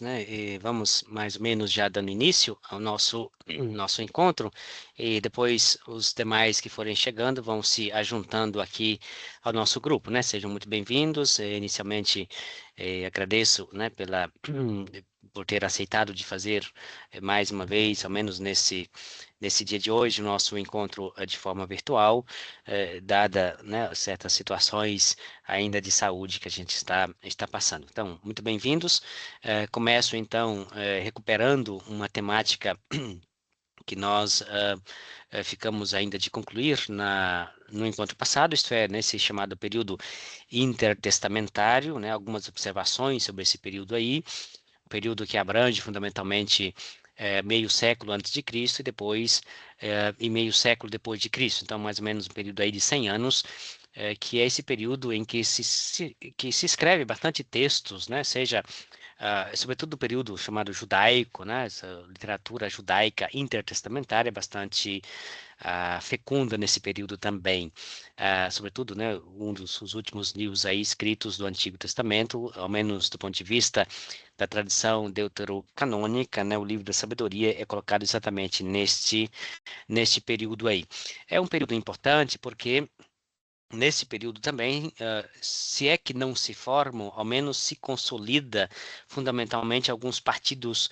Né? E vamos mais ou menos já dando início ao nosso encontro, e depois os demais que forem chegando vão se ajuntando aqui ao nosso grupo, né? Sejam muito bem-vindos. Inicialmente, agradeço, né, por ter aceitado de fazer mais uma vez, ao menos nesse dia de hoje, o nosso encontro de forma virtual, dada, né, certas situações ainda de saúde que a gente está passando. Então, muito bem-vindos. Começo, então, recuperando uma temática que nós ficamos ainda de concluir no encontro passado, isto é, nesse chamado período intertestamentário, né, algumas observações sobre esse período aí, um período que abrange fundamentalmente meio século antes de Cristo e depois e meio século depois de Cristo, então mais ou menos um período aí de 100 anos, que é esse período em que que se escreve bastante textos, né, seja sobretudo do período chamado judaico, né? Essa literatura judaica intertestamentária é bastante fecunda nesse período também. Sobretudo, né, um dos últimos livros aí escritos do Antigo Testamento, ao menos do ponto de vista da tradição deuterocanônica, né, o livro da sabedoria é colocado exatamente neste período aí. É um período importante porque nesse período também, se é que não se formam, ao menos se consolida fundamentalmente alguns partidos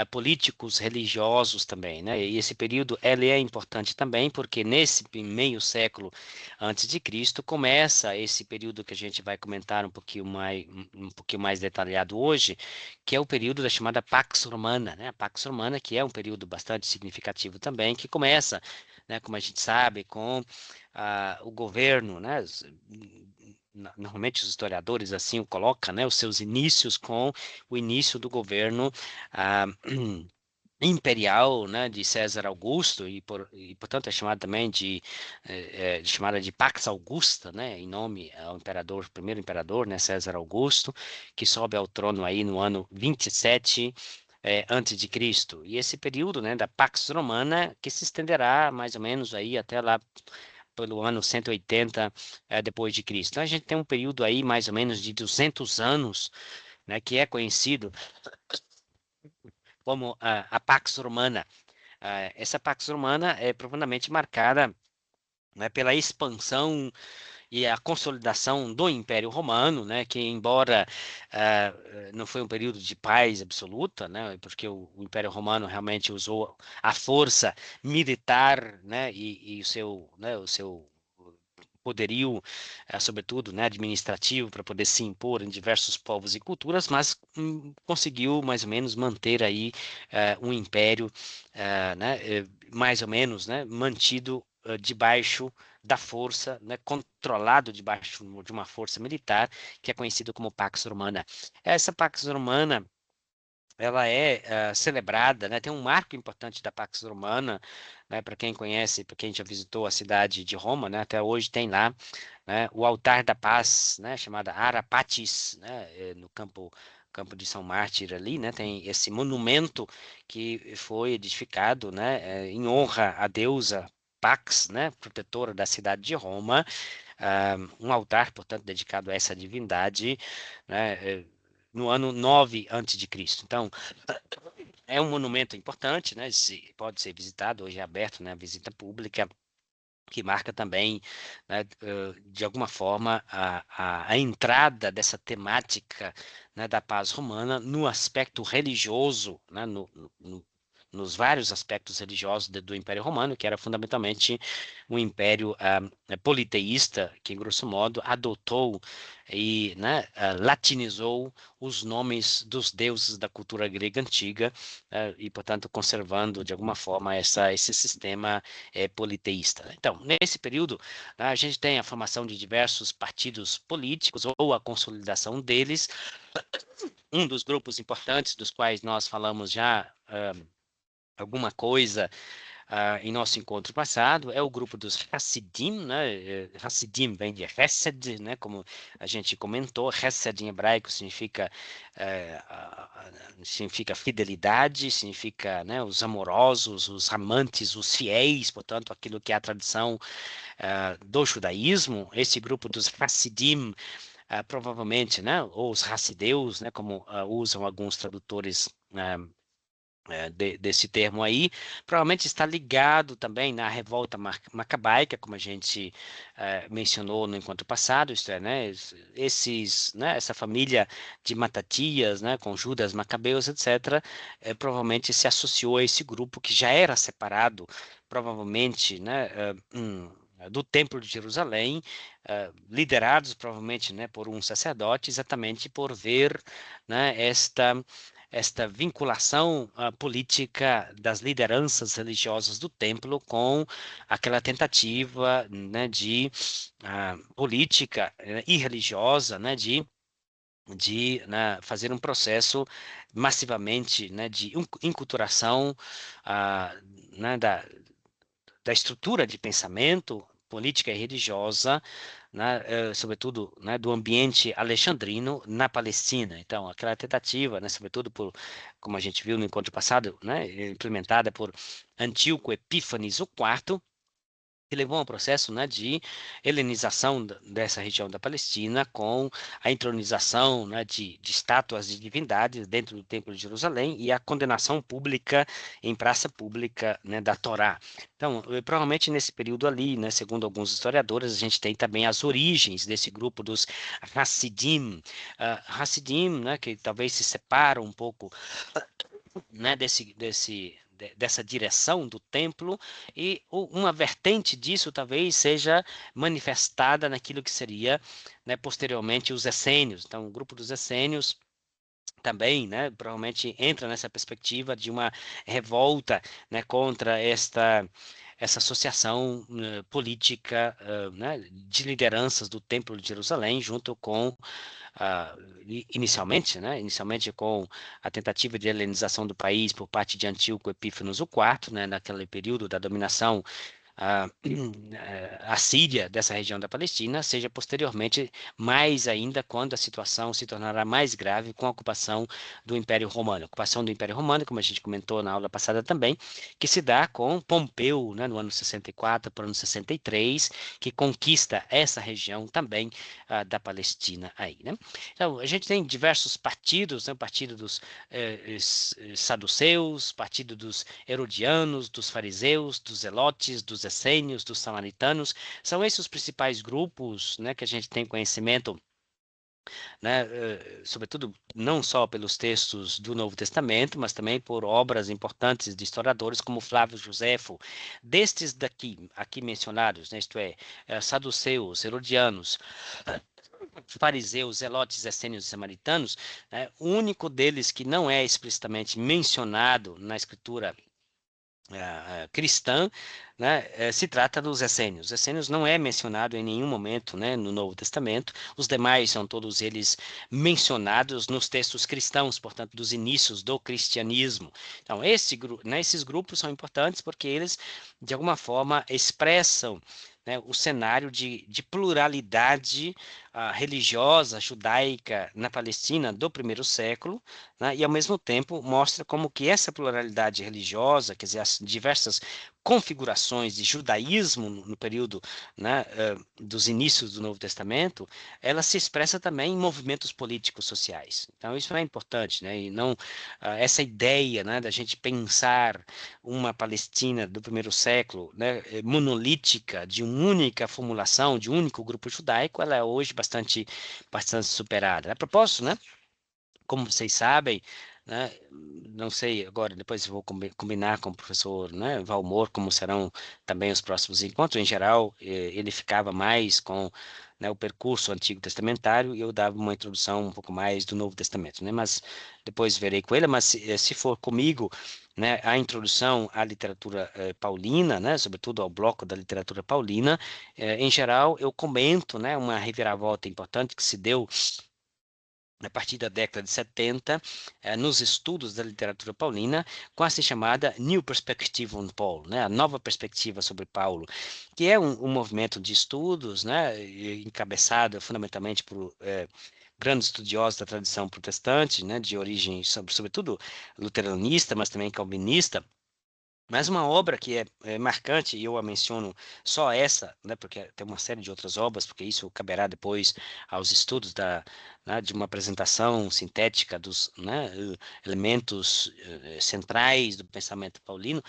políticos, religiosos também, né? E esse período ele é importante também porque nesse meio século antes de Cristo começa esse período que a gente vai comentar um pouquinho mais detalhado hoje, que é o período da chamada Pax Romana, né? A Pax Romana, que é um período bastante significativo também, que começa, né, como a gente sabe, com o governo, né? Normalmente os historiadores assim o colocam, né? Os seus inícios com o início do governo ah, imperial, né? De César Augusto e portanto é chamada também chamada de Pax Augusta, né? Em nome ao imperador, primeiro imperador, né? César Augusto, que sobe ao trono aí no ano 27 antes de Cristo. E esse período, né, da Pax Romana, que se estenderá mais ou menos aí até lá pelo ano 180 depois de Cristo. Então a gente tem um período aí mais ou menos de 200 anos, né, que é conhecido como a Pax Romana. Essa Pax Romana é profundamente marcada, né, pela expansão e a consolidação do Império Romano, né, que embora ah, não foi um período de paz absoluta, né, porque o Império Romano realmente usou a força militar, né, o seu poderio, sobretudo, né, administrativo, para poder se impor em diversos povos e culturas, mas conseguiu mais ou menos manter aí um império, né, mais ou menos, né, mantido debaixo da força, né, controlado debaixo de uma força militar que é conhecido como Pax Romana. Essa Pax Romana ela é celebrada, né? Tem um marco importante da Pax Romana, né? Para quem conhece, para quem já visitou a cidade de Roma, né? Até hoje tem lá, né, o altar da paz, né? Chamada Ara Pacis, né? No campo de São Mártir ali, né? Tem esse monumento que foi edificado, né? Em honra à deusa Pax, né? Protetora da cidade de Roma, um altar, portanto, dedicado a essa divindade, né? No ano 9 antes de Cristo. Então, é um monumento importante, né? Pode ser visitado, hoje é aberto, né? Visita pública, que marca também, né, de alguma forma, a entrada dessa temática, né, da paz romana no aspecto religioso, né, nos vários aspectos religiosos do Império Romano, que era fundamentalmente um império politeísta, que, grosso modo, adotou e, né, latinizou os nomes dos deuses da cultura grega antiga, e, portanto, conservando, de alguma forma, esse sistema politeísta. Então, nesse período, né, a gente tem a formação de diversos partidos políticos ou a consolidação deles. Um dos grupos importantes dos quais nós falamos já alguma coisa em nosso encontro passado é o grupo dos Hassidim, né? Hassidim vem de Hesed, né? Como a gente comentou, Hesed em hebraico significa fidelidade, significa, né, os amorosos, os amantes, os fiéis, portanto, aquilo que é a tradição do judaísmo. Esse grupo dos Hassidim provavelmente, né, ou os racideus, né, como usam alguns tradutores desse termo aí, provavelmente está ligado também na revolta macabaica, como a gente mencionou no encontro passado, isto é, né, né, essa família de Matatias, né, com Judas Macabeus, etc., provavelmente se associou a esse grupo que já era separado, provavelmente, né, do Templo de Jerusalém, liderados provavelmente, né, por um sacerdote, exatamente por ver, né, esta vinculação política das lideranças religiosas do templo com aquela tentativa, né, de política e religiosa, né, de fazer um processo massivamente, né, de enculturação ah, né, da estrutura de pensamento política e religiosa, né, sobretudo, né, do ambiente alexandrino na Palestina. Então, aquela tentativa, né, sobretudo como a gente viu no encontro passado, né, implementada por Antíoco Epífanes IV, que levou a um processo, né, de helenização dessa região da Palestina, com a entronização, né, de estátuas de divindades dentro do Templo de Jerusalém e a condenação pública em praça pública, né, da Torá. Então, provavelmente nesse período ali, né, segundo alguns historiadores, a gente tem também as origens desse grupo dos Hassidim, Hassidim, né, que talvez se separam um pouco, né, dessa direção do templo, e uma vertente disso talvez seja manifestada naquilo que seria, né, posteriormente os essênios. Então, o grupo dos essênios também, né, provavelmente entra nessa perspectiva de uma revolta, né, contra essa associação política, né, de lideranças do Templo de Jerusalém, junto com ah, inicialmente com a tentativa de helenização do país por parte de Antíoco Epífanes IV, né, naquele período da dominação a, a Síria dessa região da Palestina, seja posteriormente mais ainda quando a situação se tornará mais grave com a ocupação do Império Romano. A ocupação do Império Romano, como a gente comentou na aula passada também, que se dá com Pompeu, né, no ano 64 para o ano 63, que conquista essa região também da Palestina aí, né? Então, a gente tem diversos partidos, né, o partido dos saduceus, partido dos herodianos, dos fariseus, dos zelotes, dos essênios, dos samaritanos, são esses os principais grupos, né, que a gente tem conhecimento, né, sobretudo não só pelos textos do Novo Testamento, mas também por obras importantes de historiadores como Flávio Josefo. Destes aqui mencionados, né, isto é, saduceus, herodianos, fariseus, zelotes, essênios e samaritanos, né, o único deles que não é explicitamente mencionado na escritura cristã, né, se trata dos essênios. Os essênios não é mencionado em nenhum momento, né, no Novo Testamento. Os demais são todos eles mencionados nos textos cristãos, portanto, dos inícios do cristianismo. Então, esses grupos são importantes porque eles, de alguma forma, expressam, né, o cenário de pluralidade religiosa judaica na Palestina do primeiro século, né, e ao mesmo tempo mostra como que essa pluralidade religiosa, quer dizer, as diversas configurações de judaísmo no período, né, dos inícios do Novo Testamento, ela se expressa também em movimentos políticos sociais. Então isso é importante, né, e não essa ideia, né, da gente pensar uma Palestina do primeiro século, né, monolítica, de uma única formulação, de um único grupo judaico, ela é hoje bastante superada. A propósito, né, como vocês sabem, né, não sei agora, depois eu vou combinar com o professor, né, Valmor, como serão também os próximos encontros. Em geral, ele ficava mais com, né, o percurso antigo testamentário e eu dava uma introdução um pouco mais do Novo Testamento, né, mas depois verei com ele. Mas se for comigo, né, a introdução à literatura paulina, né, sobretudo ao bloco da literatura paulina, em geral, eu comento, né, uma reviravolta importante que se deu a partir da década de 70, nos estudos da literatura paulina, com a assim chamada New Perspective on Paul, né, a nova perspectiva sobre Paulo, que é um movimento de estudos, né, encabeçado fundamentalmente por grandes estudiosos da tradição protestante, né, de origem, sobretudo luteranista, mas também calvinista, Mas uma obra que é marcante, e eu a menciono só essa, né, porque tem uma série de outras obras, porque isso caberá depois aos estudos né, de uma apresentação sintética dos, né, elementos centrais do pensamento paulino,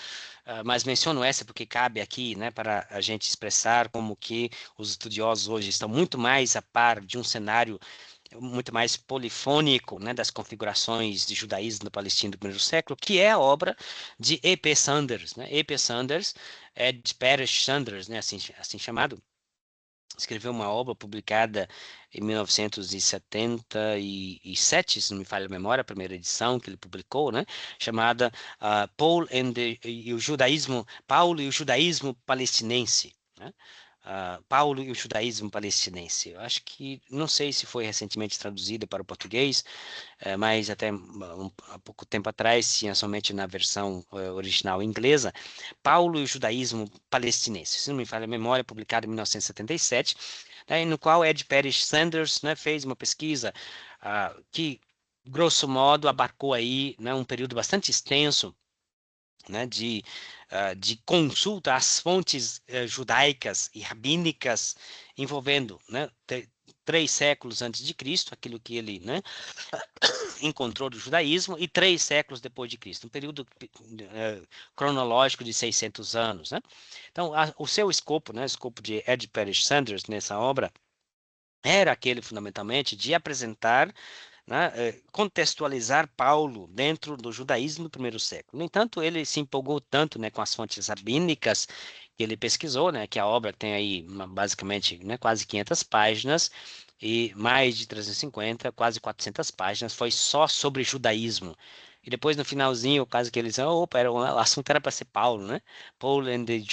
mas menciono essa porque cabe aqui, né, para a gente expressar como que os estudiosos hoje estão muito mais a par de um cenário muito mais polifônico, né, das configurações de judaísmo da Palestina do primeiro século, que é a obra de E.P. Sanders, né? E.P. Sanders, Ed Parish Sanders, né, assim chamado, escreveu uma obra publicada em 1977, se não me falha a memória, a primeira edição que ele publicou, né, chamada Paulo e o Judaísmo Palestinense, né? Paulo e o Judaísmo Palestinense. Eu acho que, não sei se foi recentemente traduzida para o português, mas até há pouco tempo atrás tinha somente na versão original inglesa, Paulo e o Judaísmo Palestinense, se não me falha a memória, publicado em 1977, né, no qual Ed Parish Sanders, né, fez uma pesquisa que, grosso modo, abarcou aí, né, um período bastante extenso, né, de consulta às fontes judaicas e rabínicas envolvendo, né, 3 séculos antes de Cristo, aquilo que ele, né, encontrou do judaísmo, e 3 séculos depois de Cristo, um período cronológico de 600 anos, né? Então, o seu escopo, né, o escopo de Ed Parish Sanders nessa obra era aquele fundamentalmente de apresentar, né, contextualizar Paulo dentro do judaísmo do primeiro século. No entanto, ele se empolgou tanto, né, com as fontes rabínicas que ele pesquisou, né, que a obra tem aí basicamente, né, quase 500 páginas e mais de 350, quase 400 páginas, foi só sobre judaísmo. E depois, no finalzinho, o caso que eles disseram, opa, o assunto era para ser Paulo, né? Paul and the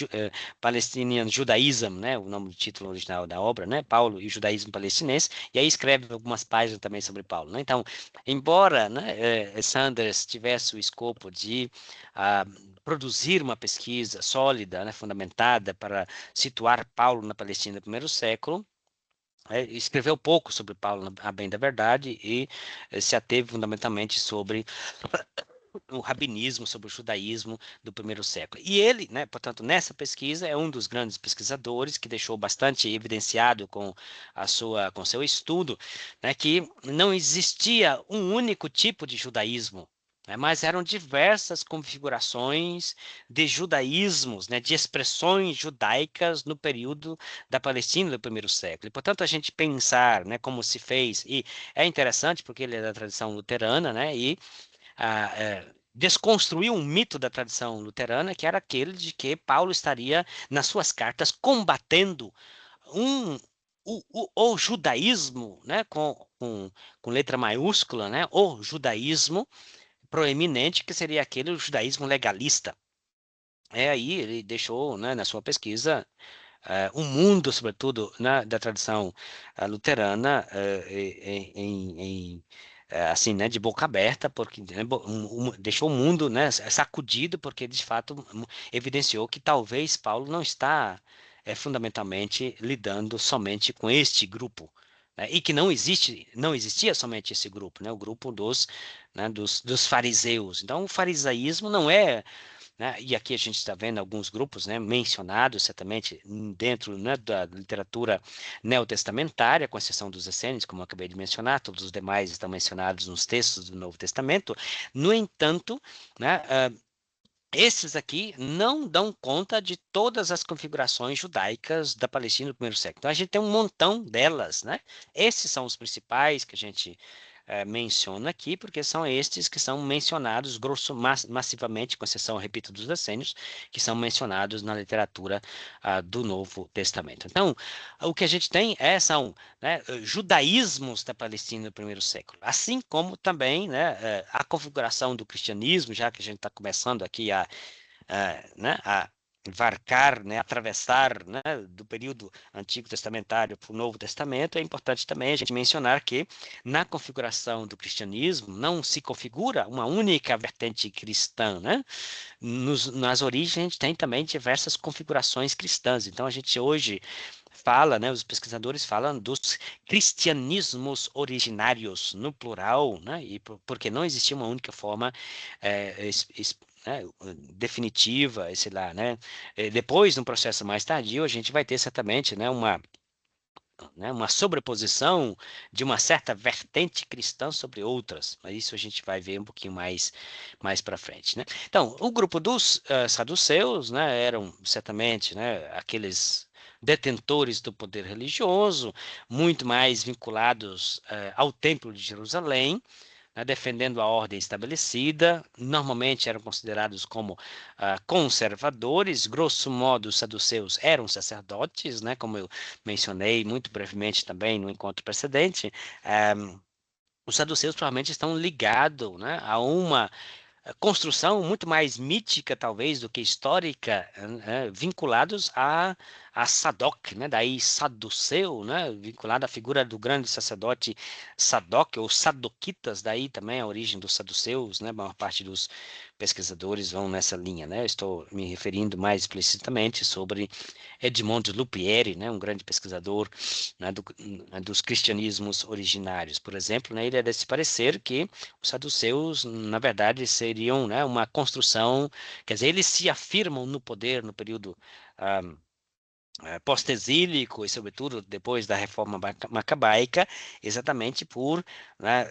Palestinian Judaism, né? O nome do título original da obra, né? Paulo e o judaísmo palestinense. E aí escreve algumas páginas também sobre Paulo, né? Então, embora, né, Sanders tivesse o escopo de produzir uma pesquisa sólida, né, fundamentada para situar Paulo na Palestina do primeiro século, escreveu pouco sobre Paulo, a bem da verdade, e se ateve fundamentalmente sobre o rabinismo, sobre o judaísmo do primeiro século. E ele, né, portanto, nessa pesquisa, é um dos grandes pesquisadores que deixou bastante evidenciado com seu estudo, né, que não existia um único tipo de judaísmo, né, mas eram diversas configurações de judaísmos, né, de expressões judaicas no período da Palestina do primeiro século. E, portanto, a gente pensar, né, como se fez, e é interessante porque ele é da tradição luterana, né, e desconstruiu um mito da tradição luterana, que era aquele de que Paulo estaria, nas suas cartas, combatendo um, o judaísmo, né, com letra maiúscula, né, o judaísmo proeminente, que seria aquele judaísmo legalista. Aí ele deixou, né, na sua pesquisa, um mundo, sobretudo, né, da tradição luterana, assim, né, de boca aberta, porque né, deixou o mundo, né, sacudido, porque de fato evidenciou que talvez Paulo não está fundamentalmente lidando somente com este grupo, né, e que não existia somente esse grupo, né, o grupo dos fariseus. Então, o farisaísmo não é, né? E aqui a gente está vendo alguns grupos, né, mencionados certamente dentro, né, da literatura neotestamentária, com exceção dos essênios, como eu acabei de mencionar, todos os demais estão mencionados nos textos do Novo Testamento. No entanto, né, esses aqui não dão conta de todas as configurações judaicas da Palestina do primeiro século. Então, a gente tem um montão delas, né? Esses são os principais que a gente menciona aqui, porque são estes que são mencionados massivamente, com exceção, repito, dos essênios, que são mencionados na literatura do Novo Testamento. Então, o que a gente tem são, né, judaísmos da Palestina do primeiro século, assim como também, né, a configuração do cristianismo, já que a gente está começando aqui né, a varcar, né, atravessar, né, do período Antigo Testamentário para o Novo Testamento, é importante também a gente mencionar que na configuração do cristianismo não se configura uma única vertente cristã, né? Nas origens a gente tem também diversas configurações cristãs. Então a gente hoje fala, né, os pesquisadores falam dos cristianismos originários no plural, né, e porque não existia uma única forma né, definitiva, sei lá, né? Depois, no processo mais tardio, a gente vai ter certamente, né, uma sobreposição de uma certa vertente cristã sobre outras, mas isso a gente vai ver um pouquinho mais para frente, né? Então, o grupo dos saduceus, né, eram certamente, né, aqueles detentores do poder religioso, muito mais vinculados ao Templo de Jerusalém, né, defendendo a ordem estabelecida. Normalmente eram considerados como conservadores. Grosso modo, os saduceus eram sacerdotes, né, como eu mencionei muito brevemente também no encontro precedente. Ah, os saduceus provavelmente estão ligados, né, a uma construção muito mais mítica, talvez, do que histórica, vinculados a Sadoc, né? Daí Saduceu, né? Vinculado à figura do grande sacerdote Sadoc, ou Sadoquitas, daí também a origem dos saduceus, né? A maior parte dos pesquisadores vão nessa linha, né? Estou me referindo mais explicitamente sobre Edmond Lupieri, né? Um grande pesquisador, né? Dos cristianismos originários, por exemplo, né? Ele é desse parecer que os saduceus, na verdade, seriam, né, uma construção, quer dizer, eles se afirmam no poder no período ah, pós-exílico e, sobretudo, depois da reforma macabaica, exatamente por, né,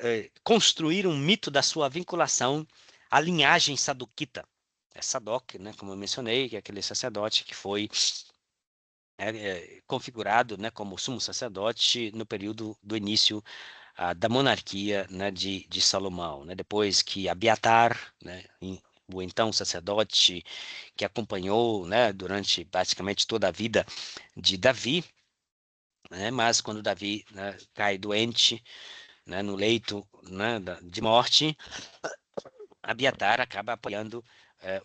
construir um mito da sua vinculação à linhagem saduquita. É Sadoc, né, como eu mencionei, que é aquele sacerdote que foi configurado, né, como sumo sacerdote no período do início da monarquia, né, de Salomão, né, depois que Abiatar, né, o então sacerdote que acompanhou, né, durante basicamente toda a vida de Davi, né, mas quando Davi, né, cai doente, né, no leito, né, de morte, Abiatar acaba apoiando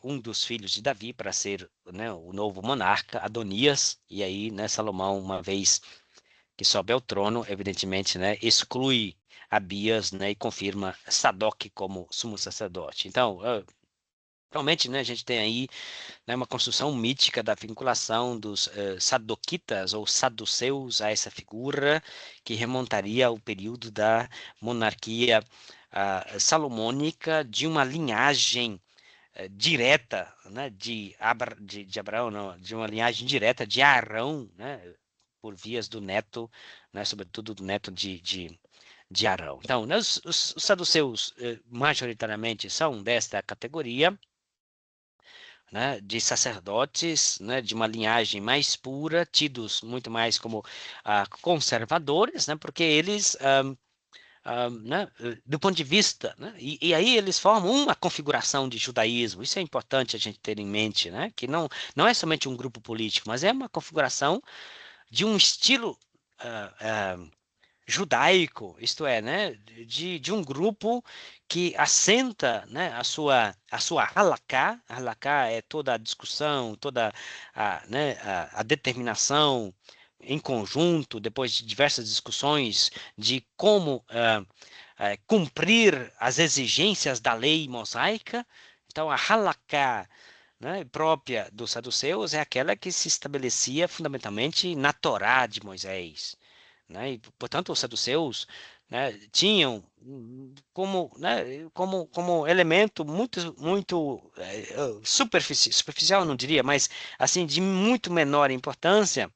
um dos filhos de Davi para ser, né, o novo monarca, Adonias, e aí, né, Salomão, uma vez que sobe ao trono, evidentemente, né, exclui Abias, né, e confirma Sadoc como sumo sacerdote. Então, realmente, né, a gente tem aí, né, uma construção mítica da vinculação dos sadoquitas ou saduceus a essa figura que remontaria ao período da monarquia salomônica, de uma linhagem direta, né, de Abraão, não, de uma linhagem direta de Arão, né, por vias do neto, né, sobretudo do neto de Arão. Então, né, os saduceus majoritariamente são desta categoria, né, de sacerdotes, né, de uma linhagem mais pura, tidos muito mais como conservadores, né, porque eles né, do ponto de vista, né, e aí eles formam uma configuração de judaísmo. Isso é importante a gente ter em mente, né, que não é somente um grupo político, mas é uma configuração de um estilo ah, ah, judaico, isto é, né, de um grupo que assenta, né, a sua halaká. A halaká é toda a discussão, toda né, a determinação em conjunto, depois de diversas discussões de como cumprir as exigências da lei mosaica. Então, a halaká, né, própria dos saduceus é aquela que se estabelecia fundamentalmente na Torá de Moisés, né, e, portanto, os saduceus, né, tinham como elemento muito superficial, não diria, mas assim de muito menor importância,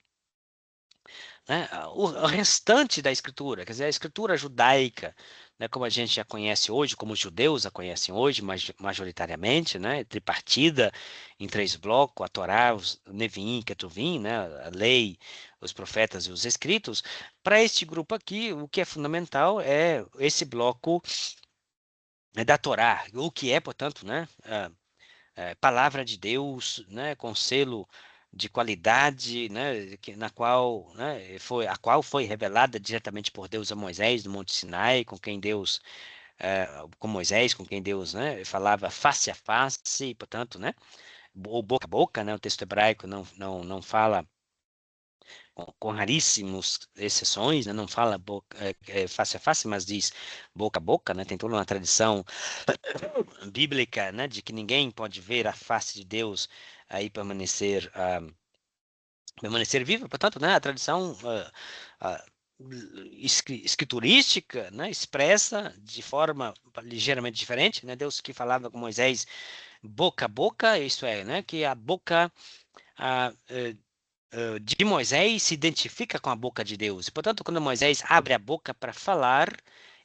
né, o restante da escritura, quer dizer, a escritura judaica, né, como a gente já conhece hoje, como os judeus a conhecem hoje, majoritariamente, né, tripartida em três blocos, a Torá, os Neviim, Ketuvim, né, a lei, os profetas e os escritos. Para este grupo aqui, o que é fundamental é esse bloco, né, da Torá, o que é, portanto, né, palavra de Deus, né, com selo de qualidade, né, na qual, né, a qual foi revelada diretamente por Deus a Moisés no Monte Sinai, com Moisés, com quem Deus, né, falava face a face, portanto, né, ou boca a boca, né, o texto hebraico não fala com raríssimas exceções, né, não fala face a face, mas diz boca a boca, né, tem toda uma tradição bíblica, né, de que ninguém pode ver a face de Deus aí permanecer vivo. Portanto, né, a tradição escriturística, né, expressa de forma ligeiramente diferente, né? Deus que falava com Moisés boca a boca, isto é, né, que a boca a, de Moisés se identifica com a boca de Deus. E, portanto, quando Moisés abre a boca para falar,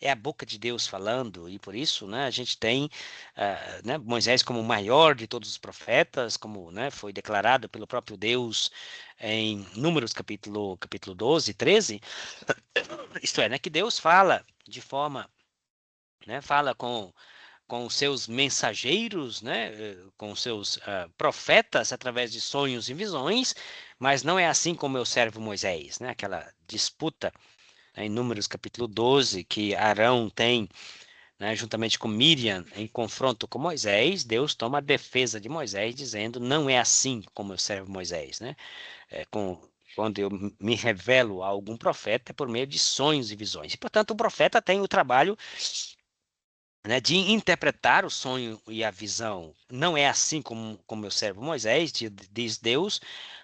é a boca de Deus falando. E por isso, né, a gente tem né, Moisés como o maior de todos os profetas, como né, foi declarado pelo próprio Deus em Números capítulo 12, 13. Isto é, né, que Deus fala de forma, né, fala com os seus mensageiros, né, com os seus profetas através de sonhos e visões, mas não é assim com o meu servo Moisés, né, aquela disputa né, em Números capítulo 12 que Arão tem, né, juntamente com Miriam em confronto com Moisés. Deus toma a defesa de Moisés dizendo não é assim com o meu servo Moisés, né, quando eu me revelo a algum profeta é por meio de sonhos e visões. E, portanto, o profeta tem o trabalho né, de interpretar o sonho e a visão. Não é assim como meu servo Moisés, diz Deus,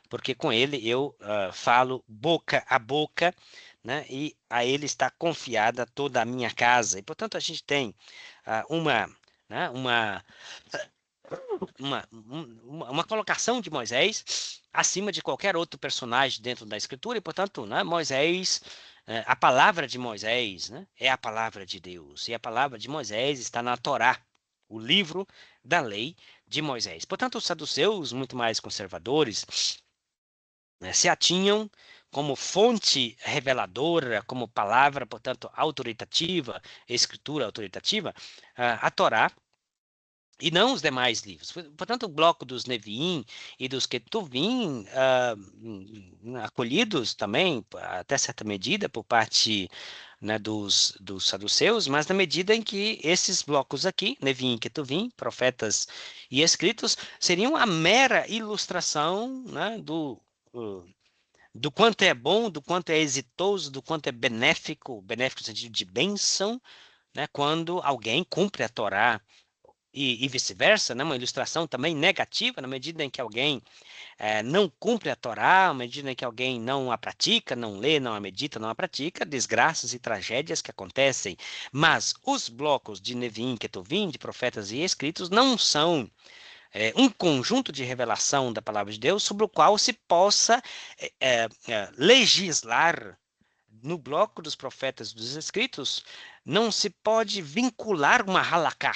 porque com ele eu falo boca a boca, né, e a ele está confiada toda a minha casa. E, portanto, a gente tem né, uma colocação de Moisés acima de qualquer outro personagem dentro da Escritura, e, portanto, né, Moisés, a palavra de Moisés, né, é a palavra de Deus, e a palavra de Moisés está na Torá, o livro da lei de Moisés. Portanto, os saduceus, muito mais conservadores, né, se atinham como fonte reveladora, como palavra, portanto, autoritativa, escritura autoritativa, a Torá, e não os demais livros. Portanto, o bloco dos Neviim e dos Ketuvim, acolhidos também, até certa medida, por parte né, dos saduceus, mas na medida em que esses blocos aqui, Neviim e Ketuvim, profetas e escritos, seriam a mera ilustração né, do quanto é bom, do quanto é exitoso, do quanto é benéfico, benéfico no sentido de bênção, né, quando alguém cumpre a Torá e vice-versa, né? Uma ilustração também negativa, na medida em que alguém não cumpre a Torá, na medida em que alguém não a pratica, não lê, não a medita, não a pratica, desgraças e tragédias que acontecem. Mas os blocos de Neviim, Ketuvim, de profetas e escritos, não são um conjunto de revelação da palavra de Deus sobre o qual se possa legislar. No bloco dos profetas e dos escritos, não se pode vincular uma halakha,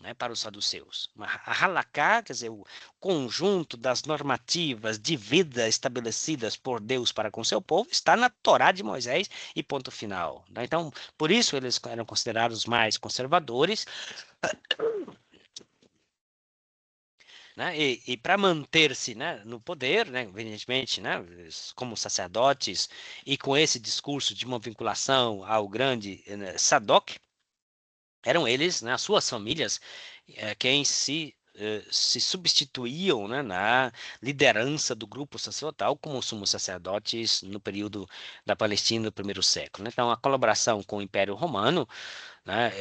né, para os saduceus. A halakha, quer dizer, o conjunto das normativas de vida estabelecidas por Deus para com seu povo, está na Torá de Moisés e ponto final. Né? Então, por isso eles eram considerados mais conservadores, né? E para manter-se né, no poder, né, evidentemente, né, como sacerdotes, e com esse discurso de uma vinculação ao grande Sadoc, eram eles, né, as suas famílias, quem se substituíam né, na liderança do grupo sacerdotal como sumos sacerdotes no período da Palestina do primeiro século. Né? Então, a colaboração com o Império Romano né,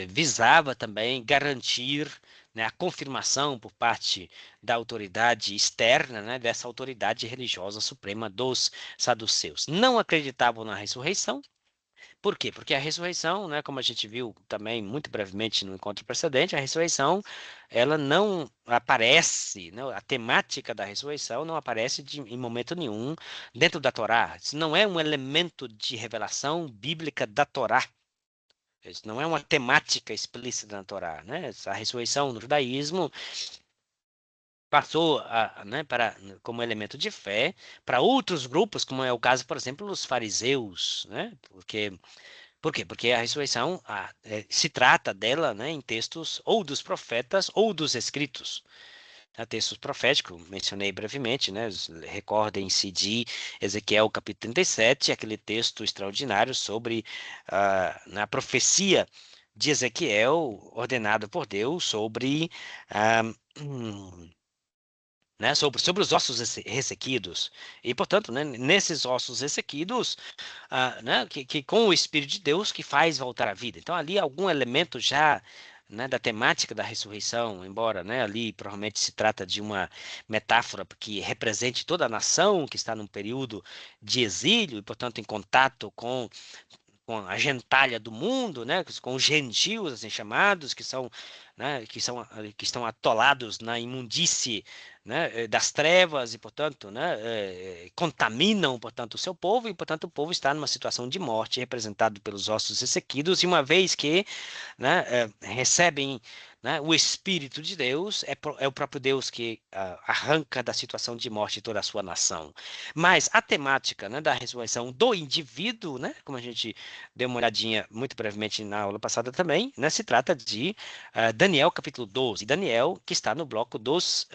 visava também garantir né, a confirmação por parte da autoridade externa, né, dessa autoridade religiosa suprema dos saduceus. Não acreditavam na ressurreição, por quê? Porque a ressurreição, né, como a gente viu também muito brevemente no encontro precedente, a ressurreição, ela não aparece, né, a temática da ressurreição não aparece em momento nenhum dentro da Torá. Isso não é um elemento de revelação bíblica da Torá. Isso não é uma temática explícita na Torá, né? A ressurreição no judaísmo passou né, como elemento de fé para outros grupos, como é o caso, por exemplo, dos fariseus, né? Por quê? Porque a ressurreição se trata dela né, em textos ou dos profetas ou dos escritos. Textos proféticos, mencionei brevemente, né? Recordem-se de Ezequiel capítulo 37, aquele texto extraordinário sobre a profecia de Ezequiel, ordenado por Deus, sobre ah, né, sobre os ossos ressequidos. E, portanto, né, nesses ossos ressequidos, né, que com o Espírito de Deus que faz voltar à vida. Então, ali algum elemento já né, da temática da ressurreição, embora, né, ali provavelmente se trata de uma metáfora que represente toda a nação que está num período de exílio e, portanto, em contato com a gentalha do mundo, né, com os gentios, assim chamados, que são, né, que estão atolados na imundície, né, das trevas e, portanto, né, contaminam, portanto, o seu povo e, portanto, o povo está numa situação de morte, representado pelos ossos ressequidos, e uma vez que, né, recebem, né, o Espírito de Deus, é o próprio Deus que arranca da situação de morte toda a sua nação. Mas a temática, né, da ressurreição do indivíduo, né, como a gente deu uma olhadinha muito brevemente na aula passada também, né, se trata de Daniel capítulo 12. Daniel, que está no bloco dos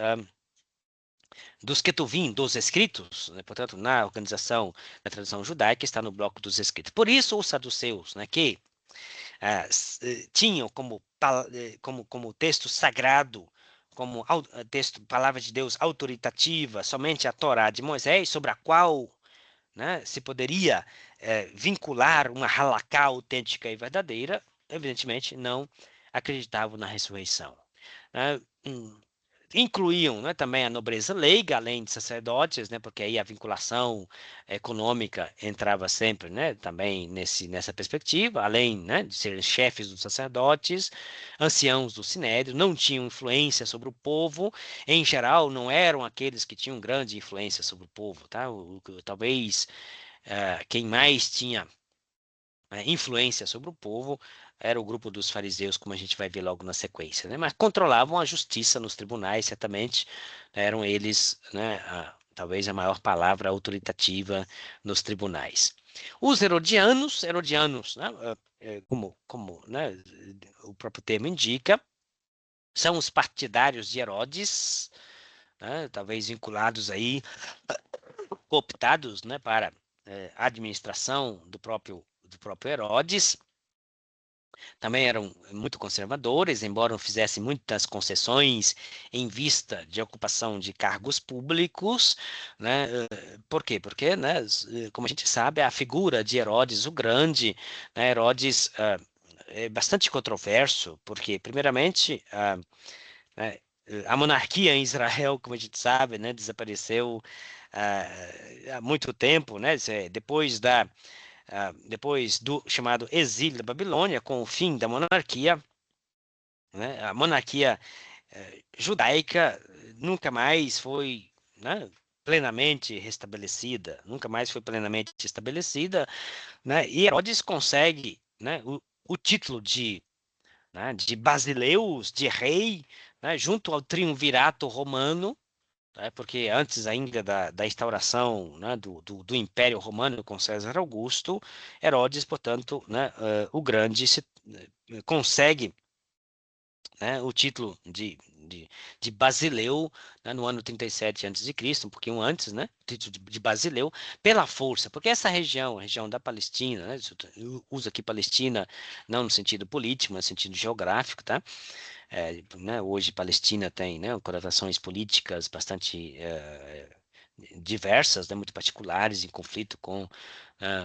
Ketuvim, dos escritos, né, portanto, na organização da tradição judaica, está no bloco dos escritos. Por isso, os saduceus, né, que tinham como texto sagrado, como texto, palavra de Deus autoritativa, somente a Torá de Moisés, sobre a qual, né, se poderia vincular uma halaká autêntica e verdadeira, evidentemente não acreditavam na ressurreição. Né? Incluíam, né, também a nobreza leiga, além de sacerdotes, né, porque aí a vinculação econômica entrava sempre, né, também nessa perspectiva, além, né, de serem chefes dos sacerdotes, anciãos do sinédrio, não tinham influência sobre o povo, em geral não eram aqueles que tinham grande influência sobre o povo, tá? Talvez quem mais tinha influência sobre o povo era o grupo dos fariseus, como a gente vai ver logo na sequência, né? Mas controlavam a justiça nos tribunais, certamente, eram eles, né, talvez a maior palavra autoritativa nos tribunais. Os herodianos, né, como né, o próprio termo indica, são os partidários de Herodes, né, talvez vinculados aí, cooptados, né, para a administração do próprio Herodes. Também eram muito conservadores, embora não fizessem muitas concessões em vista de ocupação de cargos públicos, né? Por quê? Porque, né, como a gente sabe, a figura de Herodes o Grande, né, Herodes é bastante controverso, porque, primeiramente, né, a monarquia em Israel, como a gente sabe, né, desapareceu há muito tempo, né? Depois do chamado exílio da Babilônia, com o fim da monarquia, né, a monarquia judaica nunca mais foi, né, plenamente restabelecida, nunca mais foi plenamente estabelecida, né, e Herodes consegue, né, o título de basileus, de rei, né, junto ao triunvirato romano, né, porque antes ainda da instauração, né, do Império Romano com César Augusto, Herodes, portanto, né, o Grande consegue, né, o título de Basileu, né, no ano 37 a.C., um pouquinho antes, né, o título de Basileu, pela força, porque essa região, a região da Palestina, né, eu uso aqui Palestina não no sentido político, mas no sentido geográfico, tá? Né, hoje Palestina tem, né, conotações políticas bastante diversas, né, muito particulares, em conflito com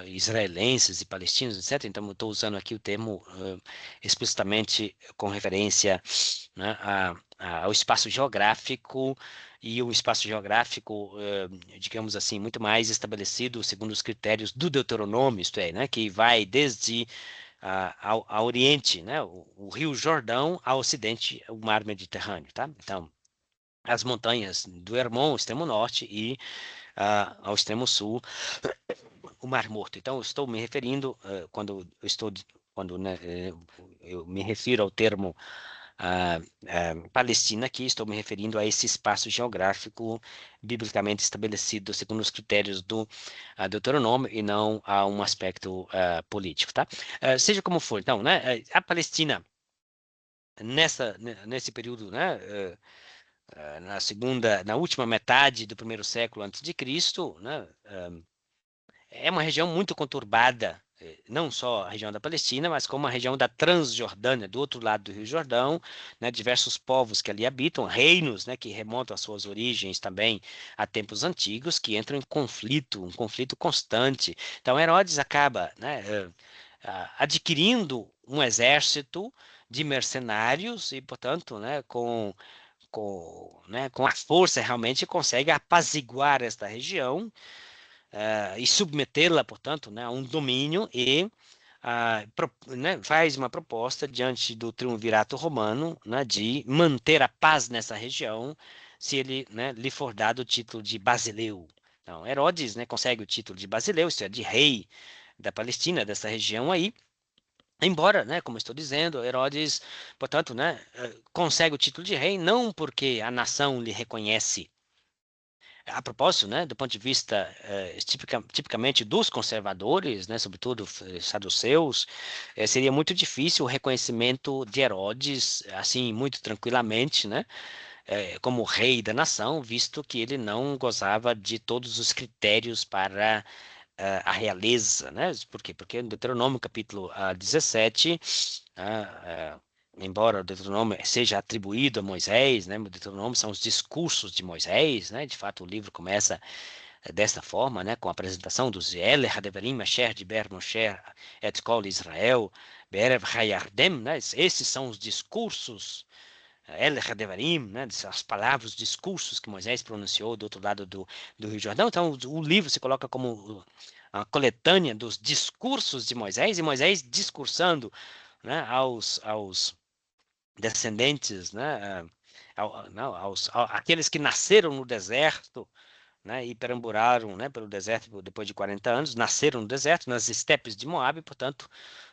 israelenses e palestinos, etc. Então, eu estou usando aqui o termo explicitamente com referência, né, ao espaço geográfico e o espaço geográfico, digamos assim, muito mais estabelecido segundo os critérios do Deuteronômio, isto é, né, que vai desde ao Oriente, né, o Rio Jordão, ao Ocidente, o Mar Mediterrâneo, tá? Então, as montanhas do Hermon, extremo norte, e ao extremo sul, o Mar Morto. Então, eu estou me referindo, quando né, eu me refiro ao termo Palestina aqui, estou me referindo a esse espaço geográfico biblicamente estabelecido segundo os critérios do Deuteronômio e não a um aspecto político, tá? Seja como for, então, né, a Palestina nesse período, né, na última metade do primeiro século antes de Cristo, né, é uma região muito conturbada, não só a região da Palestina, mas como a região da Transjordânia, do outro lado do Rio Jordão, né, diversos povos que ali habitam, reinos, né, que remontam às suas origens também a tempos antigos, que entram em conflito, um conflito constante. Então Herodes acaba, né, adquirindo um exército de mercenários e, portanto, né, com a força realmente consegue apaziguar esta região e submetê-la, portanto, né, a um domínio e né, faz uma proposta diante do triunvirato romano, né, de manter a paz nessa região se ele, né, lhe for dado o título de Basileu. Então, Herodes, né, consegue o título de Basileu, isto é, de rei da Palestina, dessa região aí. Embora, né, como estou dizendo, Herodes, portanto, né, consegue o título de rei não porque a nação lhe reconhece. A propósito, né, do ponto de vista tipicamente dos conservadores, né, sobretudo saduceus, seria muito difícil o reconhecimento de Herodes, assim, muito tranquilamente, né, como rei da nação, visto que ele não gozava de todos os critérios para a realeza, né? Por quê? Porque no Deuteronômio capítulo 17, embora o Deuteronômio seja atribuído a Moisés, né? O Deuteronômio são os discursos de Moisés, né? De fato, o livro começa desta forma, né? Com a apresentação dos Ele Hadevarim Asher Diber Moshe Et Kol Israel Be'erev Hayardem, né? Esses são os discursos El Hadevarim, né, as palavras, os discursos que Moisés pronunciou do outro lado do Rio Jordão. Então, o livro se coloca como a coletânea dos discursos de Moisés, e Moisés discursando, né, aos descendentes, né, não, aqueles que nasceram no deserto, né, e perambularam, né, pelo deserto depois de 40 anos, nasceram no deserto, nas estepes de Moabe, portanto,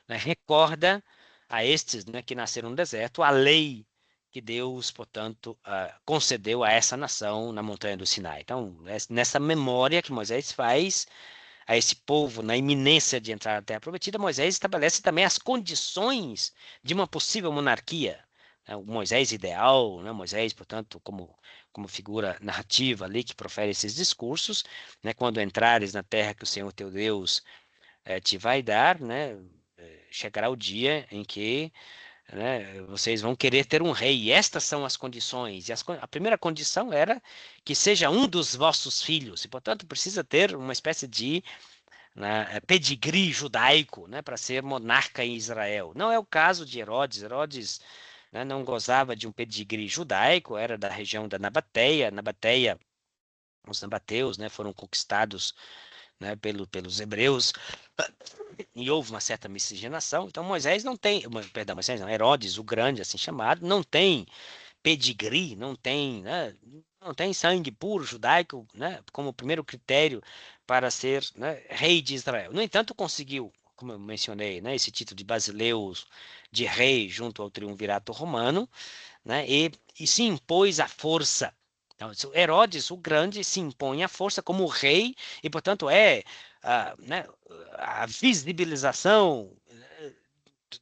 né, recorda a estes, né, que nasceram no deserto a lei que Deus, portanto, concedeu a essa nação na montanha do Sinai. Então, nessa memória que Moisés faz a esse povo na iminência de entrar na Terra Prometida, Moisés estabelece também as condições de uma possível monarquia. Né? O Moisés ideal, né? Moisés, portanto, como figura narrativa ali que profere esses discursos, né? Quando entrares na terra que o Senhor teu Deus te vai dar, né? Chegará o dia em que, né, vocês vão querer ter um rei. E estas são as condições. E a primeira condição era que seja um dos vossos filhos. E, portanto, precisa ter uma espécie de, né, pedigree judaico, né, para ser monarca em Israel. Não é o caso de Herodes. Herodes, né, não gozava de um pedigree judaico, era da região da Nabateia. Nabateia, os nabateus, né, foram conquistados, né, pelos hebreus, e houve uma certa miscigenação. Então Moisés não tem, perdão, Moisés não, Herodes, o Grande, assim chamado, não tem pedigree, não tem, né, não tem sangue puro judaico, né, como primeiro critério para ser, né, rei de Israel. No entanto, conseguiu, como eu mencionei, né, esse título de Basileu, de rei junto ao triunvirato romano, né, e se impôs à força. Então, Herodes, o Grande, se impõe à força como rei e, portanto, né, a visibilização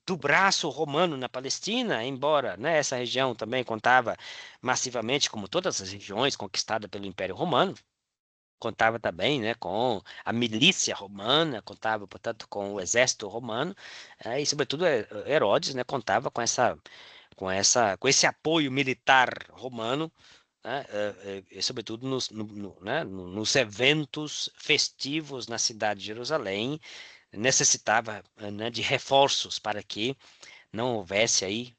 do braço romano na Palestina, embora, né, essa região também contava massivamente, como todas as regiões conquistadas pelo Império Romano, contava também, né, com a milícia romana, contava, portanto, com o exército romano, e, sobretudo, Herodes, né, contava com esse apoio militar romano, né, sobretudo né, nos eventos festivos na cidade de Jerusalém, necessitava, né, de reforços para que não houvesse aí,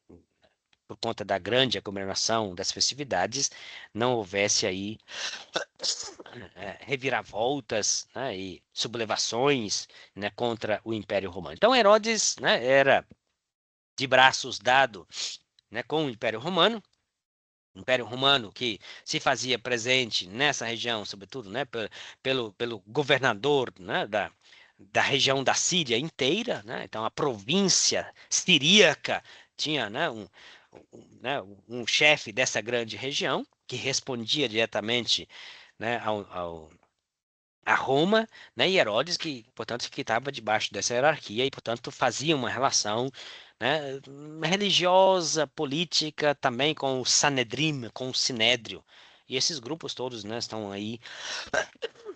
por conta da grande aglomeração das festividades, não houvesse aí reviravoltas, né, e sublevações, né, contra o Império Romano. Então Herodes, né, era de braços dado, né, com o Império Romano, Império Romano que se fazia presente nessa região, sobretudo, né, pelo governador, né, da região da Síria inteira, né, então a província siríaca tinha, né, né, um chefe dessa grande região que respondia diretamente, né, a Roma, né, e Herodes, que, portanto, que estava debaixo dessa hierarquia e, portanto, fazia uma relação, né, religiosa, política, também com o Sanedrim, com o Sinédrio. E esses grupos todos, né, estão aí,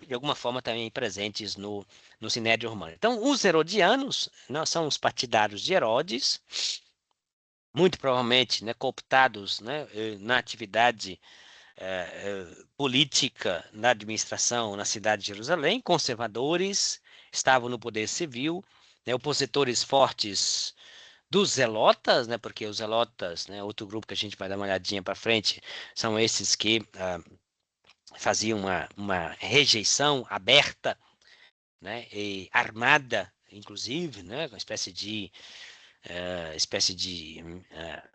de alguma forma, também presentes no Sinédrio Romano. Então, os herodianos, né, são os partidários de Herodes, muito provavelmente, né, cooptados, né, na atividade política na administração na cidade de Jerusalém, conservadores, estavam no poder civil, né, opositores fortes, dos zelotas, né? Porque os zelotas, né? Outro grupo que a gente vai dar uma olhadinha para frente, são esses que faziam uma rejeição aberta, né? E armada, inclusive, né? Uma espécie de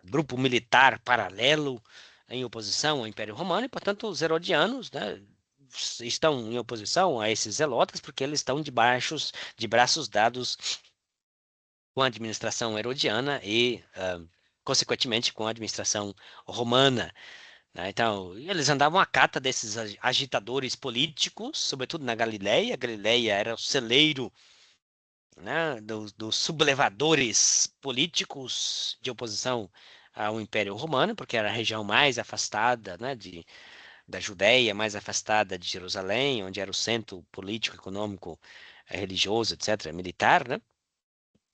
grupo militar paralelo em oposição ao Império Romano, e, portanto, os herodianos, né, estão em oposição a esses zelotas porque eles estão de braços dados com a administração herodiana e, consequentemente, com a administração romana, né? Então, eles andavam à cata desses agitadores políticos, sobretudo na Galileia. A Galileia era o celeiro, né, dos sublevadores políticos de oposição ao Império Romano, porque era a região mais afastada, né, da Judéia, mais afastada de Jerusalém, onde era o centro político, econômico, religioso, etc., militar, né?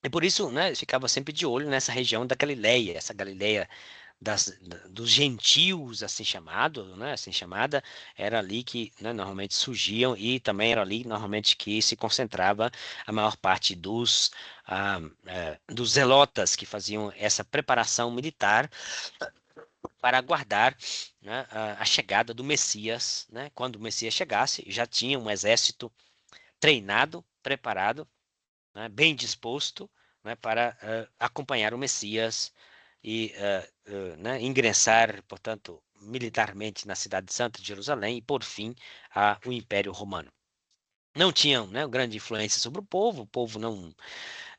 E por isso, né, ficava sempre de olho nessa região da Galileia, essa Galileia dos gentios, assim chamado, né, assim chamada, era ali que, né, normalmente surgiam, e também era ali normalmente que se concentrava a maior parte dos zelotas que faziam essa preparação militar para aguardar, né, a chegada do Messias, né? Quando o Messias chegasse, já tinha um exército treinado, preparado, né, bem disposto, né, para acompanhar o Messias e né, ingressar, portanto, militarmente na cidade santa de Jerusalém e por fim o Império Romano. Não tinham, né, grande influência sobre o povo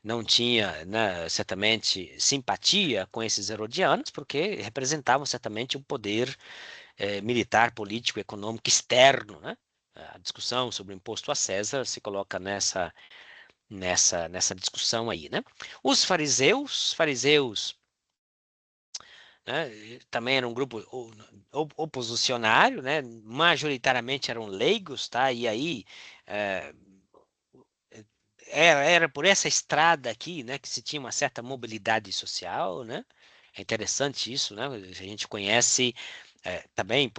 não tinha, né, certamente simpatia com esses herodianos, porque representavam certamente um poder militar, político, econômico externo, né? A discussão sobre o imposto a César se coloca nessa discussão aí, né? Os fariseus, né, também era um grupo oposicionário, né? Majoritariamente eram leigos, tá? E aí eh, era por essa estrada aqui, né, que se tinha uma certa mobilidade social, né? É interessante isso, né? A gente conhece também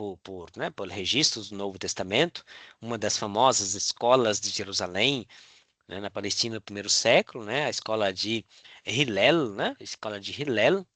né, por registros do Novo Testamento, uma das famosas escolas de Jerusalém, né, na Palestina do primeiro século, né, a escola de Hillel, né, a escola de Hillel,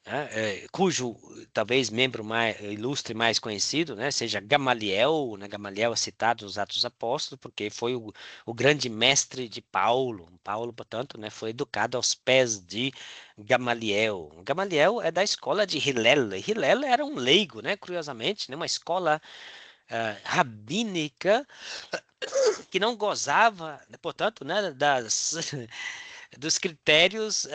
né, cujo talvez membro mais ilustre mais conhecido, né, seja Gamaliel, né, Gamaliel é citado nos Atos dos Apóstolos porque foi o grande mestre de Paulo. Paulo, portanto, né, foi educado aos pés de Gamaliel. Gamaliel é da escola de Hillel. Hillel era um leigo, né, curiosamente, né, uma escola rabínica que não gozava, portanto, né, dos critérios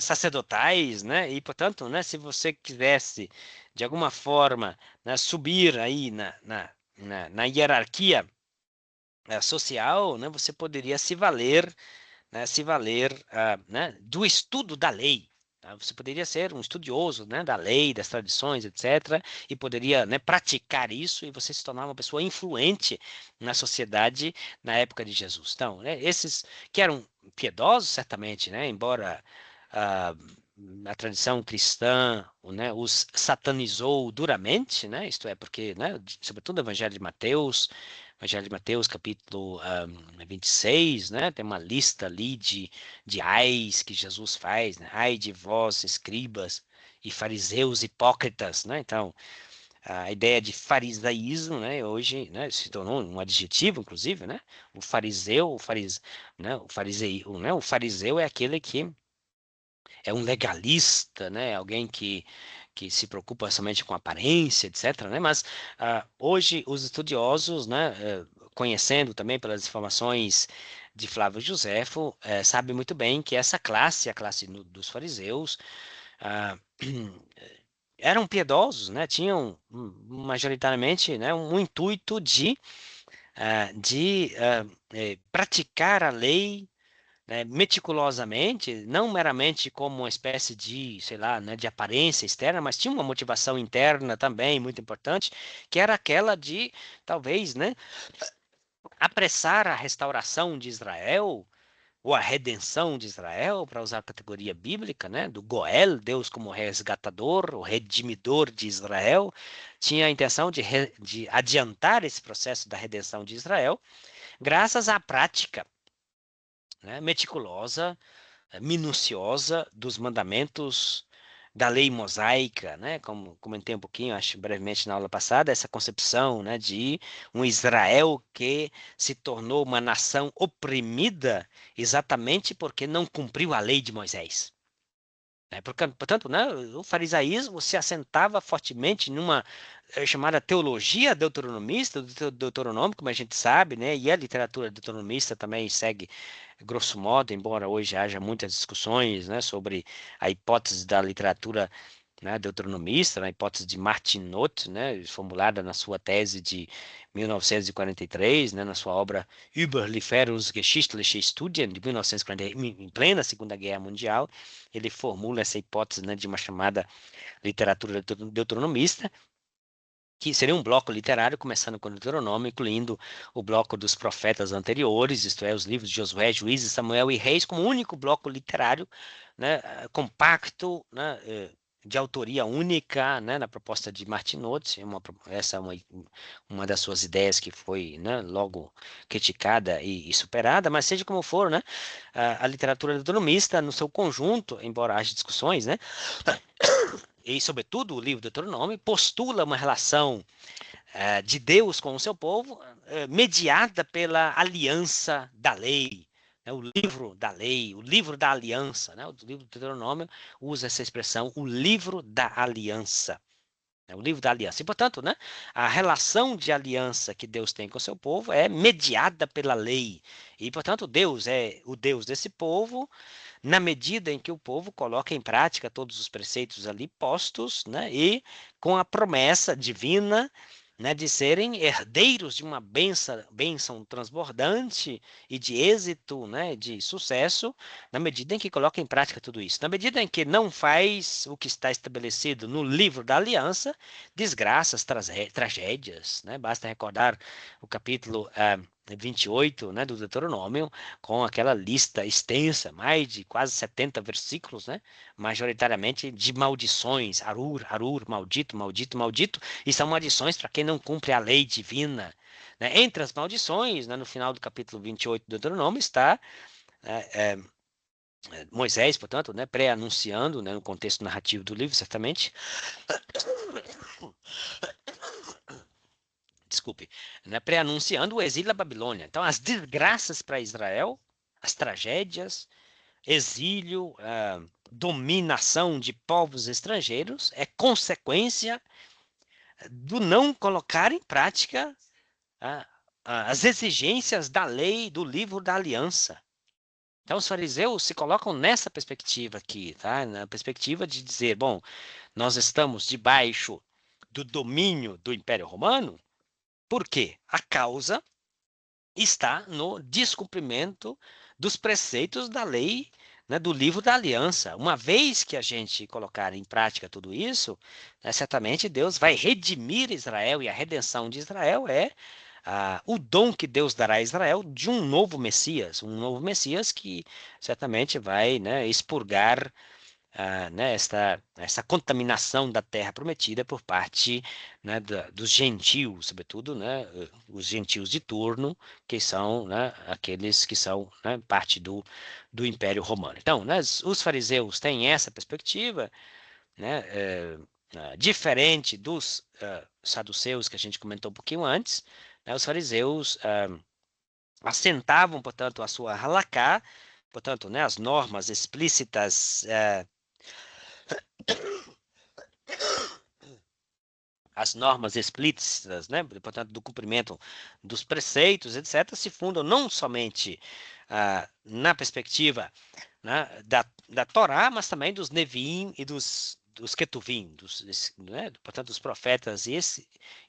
sacerdotais, né? E, portanto, né, se você quisesse, de alguma forma, né, subir aí na hierarquia social, né, você poderia se valer né, do estudo da lei. Tá? Você poderia ser um estudioso, né, da lei, das tradições, etc., e poderia, né, praticar isso, e você se tornar uma pessoa influente na sociedade na época de Jesus. Então, né, esses que eram piedosos, certamente, né, embora ah, a tradição cristã, né, os satanizou duramente, né, isto é, porque, né, sobretudo o Evangelho de Mateus, capítulo 26, né? Tem uma lista ali de ais que Jesus faz, né? Ai de vós, escribas e fariseus hipócritas, né? Então, a ideia de farisaísmo, né? Hoje, né? Se tornou um adjetivo, inclusive, né? Né? O fariseu é aquele que é um legalista, né? Alguém que se preocupa somente com aparência, etc., né? Mas hoje os estudiosos, né, conhecendo também pelas informações de Flávio Josefo, sabe muito bem que essa classe, a classe dos fariseus, ah, eram piedosos, né? Tinham majoritariamente, né, um intuito de praticar a lei, né, meticulosamente, não meramente como uma espécie de, sei lá, né, de aparência externa, mas tinha uma motivação interna também muito importante, que era aquela de, talvez, né, apressar a restauração de Israel, ou a redenção de Israel, para usar a categoria bíblica, né, do Goel, Deus como resgatador, o redimidor de Israel, tinha a intenção de adiantar esse processo da redenção de Israel, graças à prática né, meticulosa, minuciosa dos mandamentos da lei mosaica, né? Como comentei um pouquinho, acho brevemente na aula passada, essa concepção, né, de um Israel que se tornou uma nação oprimida exatamente porque não cumpriu a lei de Moisés. Né? Portanto, né, o farisaísmo se assentava fortemente numa chamada teologia deuteronomista, do Deuteronômio, como a gente sabe, né, e a literatura deuteronomista também segue grosso modo, embora hoje haja muitas discussões, né, sobre a hipótese da literatura, né, deuteronomista, a hipótese de Martin Noth, né, formulada na sua tese de 1943, né, na sua obra Überlieferungsgeschichtliche Studien, de 1940, em plena Segunda Guerra Mundial, ele formula essa hipótese, né, de uma chamada literatura deuteronomista, que seria um bloco literário, começando com o Deuteronômio, incluindo o bloco dos profetas anteriores, isto é, os livros de Josué, Juízes, Samuel e Reis, como único bloco literário, né, compacto, né, de autoria única, né, na proposta de Martin Notes. Essa é uma das suas ideias que foi, né, logo criticada e superada, mas seja como for, né, a literatura deuteronomista, no seu conjunto, embora haja discussões, né, e, sobretudo, o livro do Deuteronômio postula uma relação de Deus com o seu povo, mediada pela aliança da lei, né, o livro da lei, o livro da aliança. Né, o livro do Deuteronômio usa essa expressão, o livro da aliança. Né, o livro da aliança. E, portanto, né, a relação de aliança que Deus tem com o seu povo é mediada pela lei. E, portanto, Deus é o Deus desse povo, na medida em que o povo coloca em prática todos os preceitos ali postos, né, e com a promessa divina, né, de serem herdeiros de uma bênção transbordante e de êxito, né, de sucesso, na medida em que coloca em prática tudo isso. Na medida em que não faz o que está estabelecido no livro da aliança, desgraças, tragédias, né? Basta recordar o capítulo 28, né, do Deuteronômio, com aquela lista extensa, mais de quase 70 versículos, né, majoritariamente de maldições, arur, arur, maldito, maldito, maldito, e são maldições para quem não cumpre a lei divina. Né? Entre as maldições, né, no final do capítulo 28 do Deuteronômio, está Moisés, portanto, né, pré-anunciando, né, no contexto narrativo do livro, certamente, desculpe, né, pré-anunciando o exílio da Babilônia. Então, as desgraças para Israel, as tragédias, exílio, dominação de povos estrangeiros é consequência do não colocar em prática ah, as exigências da lei do livro da aliança. Então, os fariseus se colocam nessa perspectiva aqui, tá? Na perspectiva de dizer, bom, nós estamos debaixo do domínio do Império Romano, por quê? A causa está no descumprimento dos preceitos da lei, né, do livro da aliança. Uma vez que a gente colocar em prática tudo isso, né, certamente Deus vai redimir Israel, e a redenção de Israel é o dom que Deus dará a Israel de um novo Messias que certamente vai, né, expurgar né, essa contaminação da terra prometida por parte, né, dos gentios, sobretudo, né, os gentios de turno, que são, né, aqueles que são, né, parte do Império Romano. Então, né, os fariseus têm essa perspectiva, né, diferente dos saduceus que a gente comentou um pouquinho antes. Né, os fariseus assentavam, portanto, a sua halakha, portanto, né, as normas explícitas as normas explícitas, né, portanto, do cumprimento dos preceitos, etc., se fundam não somente na perspectiva, né, da Torá, mas também dos Neviim e dos Ketuvim, né, portanto, dos profetas e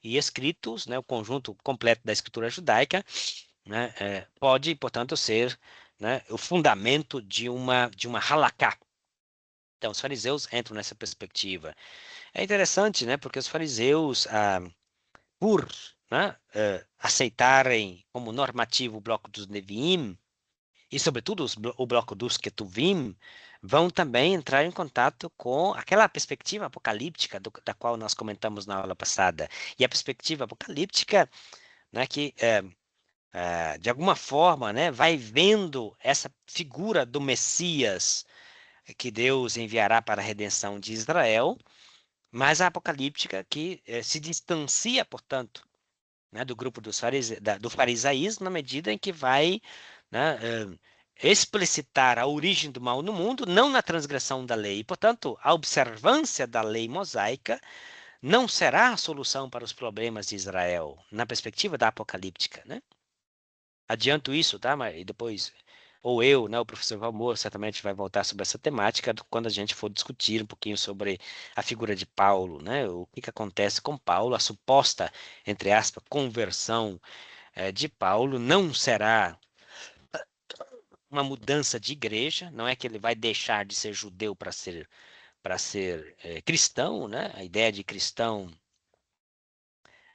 escritos, né, o conjunto completo da escritura judaica, né, pode, portanto, ser, né, o fundamento de uma halakha. Então, os fariseus entram nessa perspectiva. É interessante, né, porque os fariseus, por, né, aceitarem como normativo o bloco dos Neviim, e sobretudo o bloco dos Ketuvim, vão também entrar em contato com aquela perspectiva apocalíptica da qual nós comentamos na aula passada. E a perspectiva apocalíptica, né, que de alguma forma, né, vai vendo essa figura do Messias que Deus enviará para a redenção de Israel, mas a apocalíptica que se distancia, portanto, né, do grupo do farisaísmo, na medida em que vai, né, explicitar a origem do mal no mundo, não na transgressão da lei. Portanto, a observância da lei mosaica não será a solução para os problemas de Israel, na perspectiva da apocalíptica, né? Adianto isso, tá? Mas e depois, ou eu, né, o professor Valmor, certamente vai voltar sobre essa temática quando a gente for discutir um pouquinho sobre a figura de Paulo, né? O que acontece com Paulo, a suposta, entre aspas, conversão de Paulo não será uma mudança de igreja, não é que ele vai deixar de ser judeu para ser cristão, né? A ideia de cristão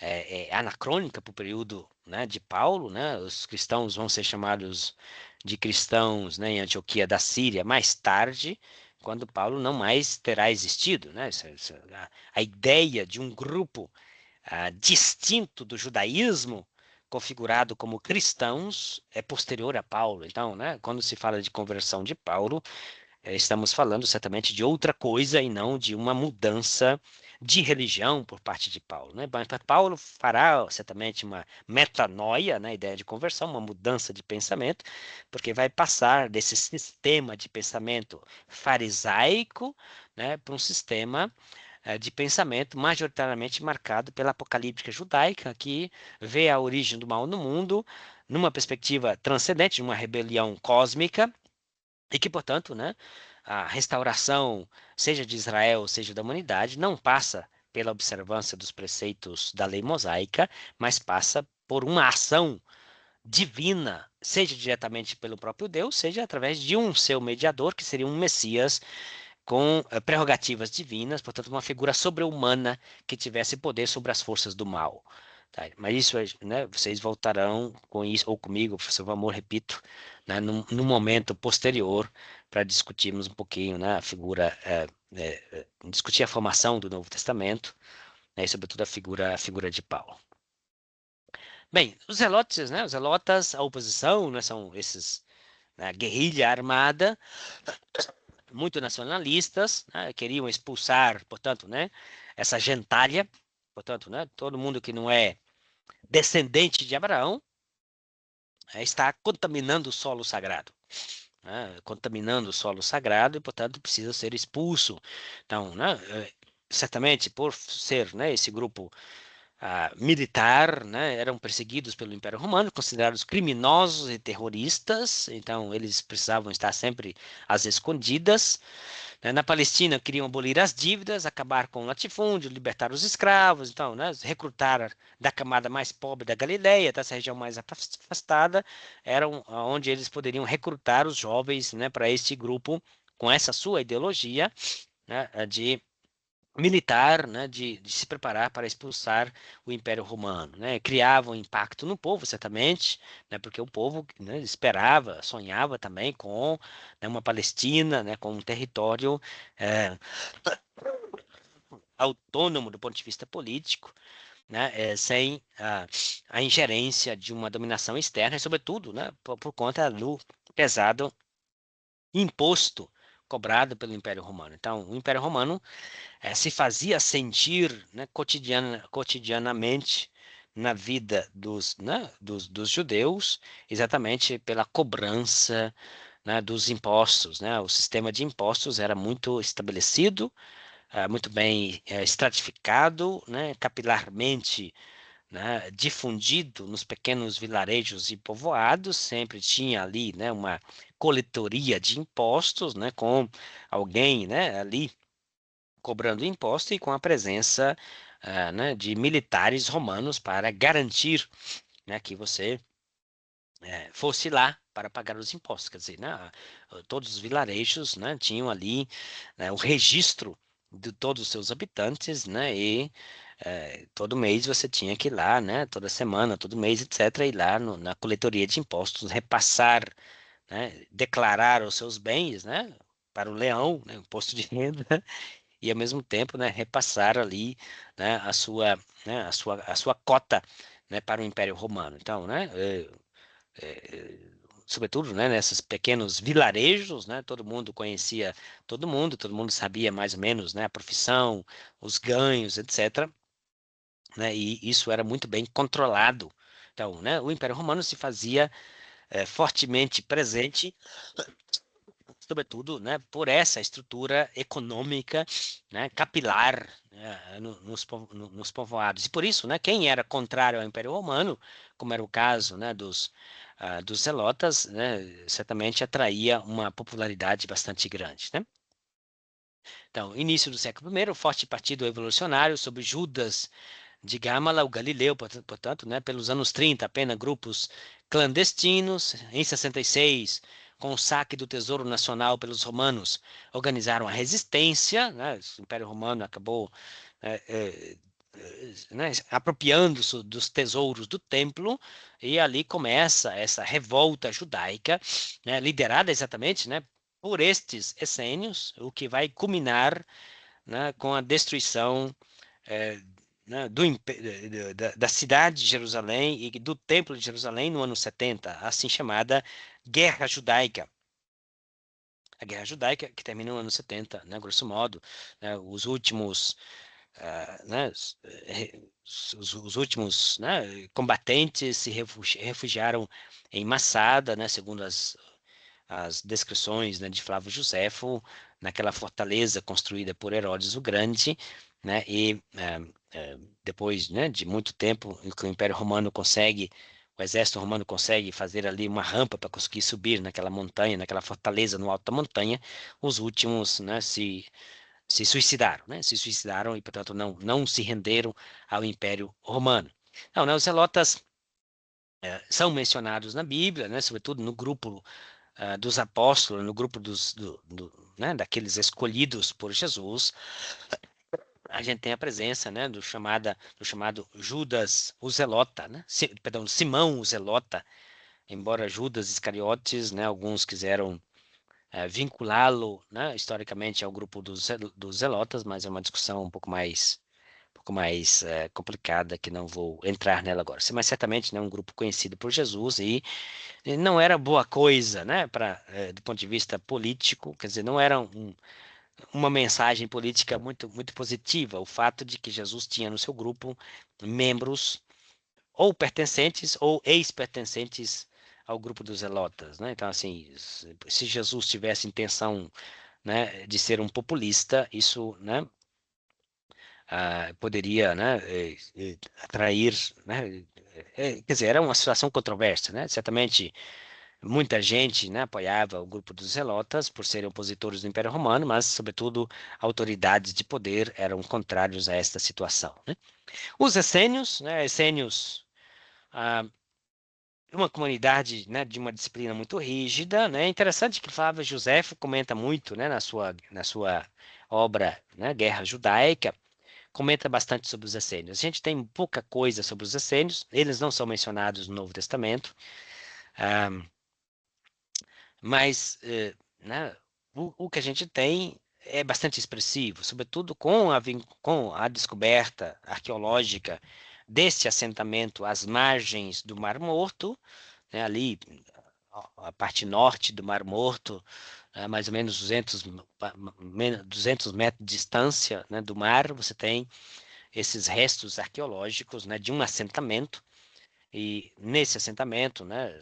é anacrônica para o período, né, de Paulo, né? Os cristãos vão ser chamados de cristãos, né, em Antioquia da Síria mais tarde, quando Paulo não mais terá existido, né? A ideia de um grupo distinto do judaísmo, configurado como cristãos, é posterior a Paulo. Então, né, quando se fala de conversão de Paulo, estamos falando certamente de outra coisa e não de uma mudança de religião por parte de Paulo, né? Mas Paulo fará certamente uma metanoia, né, ideia de conversão, uma mudança de pensamento, porque vai passar desse sistema de pensamento farisaico, né, para um sistema de pensamento majoritariamente marcado pela apocalíptica judaica, que vê a origem do mal no mundo numa perspectiva transcendente, de uma rebelião cósmica, e que, portanto, né, a restauração, seja de Israel, seja da humanidade, não passa pela observância dos preceitos da lei mosaica, mas passa por uma ação divina, seja diretamente pelo próprio Deus, seja através de um seu mediador, que seria um Messias com prerrogativas divinas, portanto, uma figura sobre-humana que tivesse poder sobre as forças do mal. Tá? Mas isso, né, vocês voltarão com isso, ou comigo, professor Valmor, repito, né, num momento posterior, para discutirmos um pouquinho, né, a figura, discutir a formação do Novo Testamento, né, e sobretudo a figura de Paulo. Bem, os zelotes, né, os zelotas, a oposição, né, são esses, né, guerrilha armada, muito nacionalistas, né, queriam expulsar, portanto, né, essa gentalha, portanto, né, todo mundo que não é descendente de Abraão está contaminando o solo sagrado, né, contaminando o solo sagrado e, portanto, precisa ser expulso. Então, né, certamente por ser, né, esse grupo militar, né, eram perseguidos pelo Império Romano, considerados criminosos e terroristas, então eles precisavam estar sempre às escondidas. Né? Na Palestina, queriam abolir as dívidas, acabar com o latifúndio, libertar os escravos, então, né, recrutar da camada mais pobre da Galileia, dessa região mais afastada, eram onde eles poderiam recrutar os jovens, né, para este grupo, com essa sua ideologia, né, de militar, né, de se preparar para expulsar o Império Romano, né, criava um impacto no povo, certamente, né, porque o povo, né, esperava, sonhava também com, né, uma Palestina, né, com um território é, autônomo do ponto de vista político, né, sem a ingerência de uma dominação externa e, sobretudo, né, por conta do pesado imposto cobrado pelo Império Romano. Então, o Império Romano se fazia sentir, né, cotidianamente na vida dos judeus, exatamente pela cobrança, né, dos impostos, né? O sistema de impostos era muito estabelecido, muito bem estratificado, né, capilarmente, né, difundido nos pequenos vilarejos e povoados, sempre tinha ali, né, uma coletoria de impostos, né, com alguém, né, ali cobrando imposto e com a presença, né, de militares romanos para garantir, né, que você fosse lá para pagar os impostos. Quer dizer, né, todos os vilarejos, né, tinham ali, né, o registro de todos os seus habitantes, né, e todo mês você tinha que ir lá, né, toda semana, todo mês, etc., ir lá na coletoria de impostos, repassar, né, declarar os seus bens, né, para o leão, né, imposto de renda, e ao mesmo tempo, né, repassar ali, né, a sua cota, né, para o Império Romano. Então, né, sobretudo, né, nesses pequenos vilarejos, né, todo mundo conhecia todo mundo sabia mais ou menos, né, a profissão, os ganhos, etc., né, e isso era muito bem controlado. Então, né, o Império Romano se fazia fortemente presente, sobretudo, né, por essa estrutura econômica, né, capilar, né, nos povoados. E por isso, né, quem era contrário ao Império Romano, como era o caso, né, dos zelotas, né, certamente atraía uma popularidade bastante grande, né? Então, início do século I, o forte partido revolucionário sob Judas de Gâmala, o Galileu, portanto, né, pelos anos 30, apenas grupos clandestinos. Em 66, com o saque do Tesouro Nacional pelos romanos, organizaram a resistência, né, o Império Romano acabou é, é, né, apropriando-se dos tesouros do templo, e ali começa essa revolta judaica, né, liderada exatamente, né, por estes essênios, o que vai culminar, né, com a destruição é, né, da cidade de Jerusalém e do Templo de Jerusalém no ano 70, assim chamada Guerra Judaica. A Guerra Judaica, que termina no ano 70, né, grosso modo, né, os últimos, né, os últimos, né, combatentes se refugiaram em Massada, né, segundo as descrições, né, de Flávio Josefo, naquela fortaleza construída por Herodes o Grande, né, e depois, né, de muito tempo, em que o Império Romano consegue, o exército romano consegue fazer ali uma rampa para conseguir subir naquela montanha, naquela fortaleza no alto da montanha, os últimos, né, se suicidaram, né, se suicidaram e, portanto, não se renderam ao Império Romano. Não, né, os zelotas são mencionados na Bíblia, né, sobretudo no grupo dos apóstolos, no grupo né, daqueles escolhidos por Jesus. A gente tem a presença, né, do chamado Judas o Zelota, né, perdão, Simão o Zelota, embora Judas Iscariotes, né, alguns quiseram vinculá-lo, né, historicamente ao grupo dos Zelotas, mas é uma discussão um pouco mais complicada que não vou entrar nela agora. Mas certamente, né, um grupo conhecido por Jesus e não era boa coisa, né, do ponto de vista político, quer dizer, não era uma mensagem política muito positiva, o fato de que Jesus tinha no seu grupo membros ou pertencentes ou ex-pertencentes ao grupo dos Zelotas, né? Então, assim, se Jesus tivesse intenção, né, de ser um populista, isso, né, poderia, né, atrair, né, quer dizer, era uma situação controversa, né? Certamente muita gente, né, apoiava o grupo dos Zelotas por serem opositores do Império Romano, mas, sobretudo, autoridades de poder eram contrários a esta situação, né? Os essênios, né, essênios, ah, uma comunidade, né, de uma disciplina muito rígida, né? É interessante que Flávio Josefo comenta muito, né, na sua obra, né, Guerra Judaica, comenta bastante sobre os essênios. A gente tem pouca coisa sobre os essênios, eles não são mencionados no Novo Testamento. Ah, mas né, o que a gente tem é bastante expressivo, sobretudo com a descoberta arqueológica desse assentamento às margens do Mar Morto, né, ali a parte norte do Mar Morto, mais ou menos 200 metros de distância, né, do mar, você tem esses restos arqueológicos, né, de um assentamento. E nesse assentamento, né,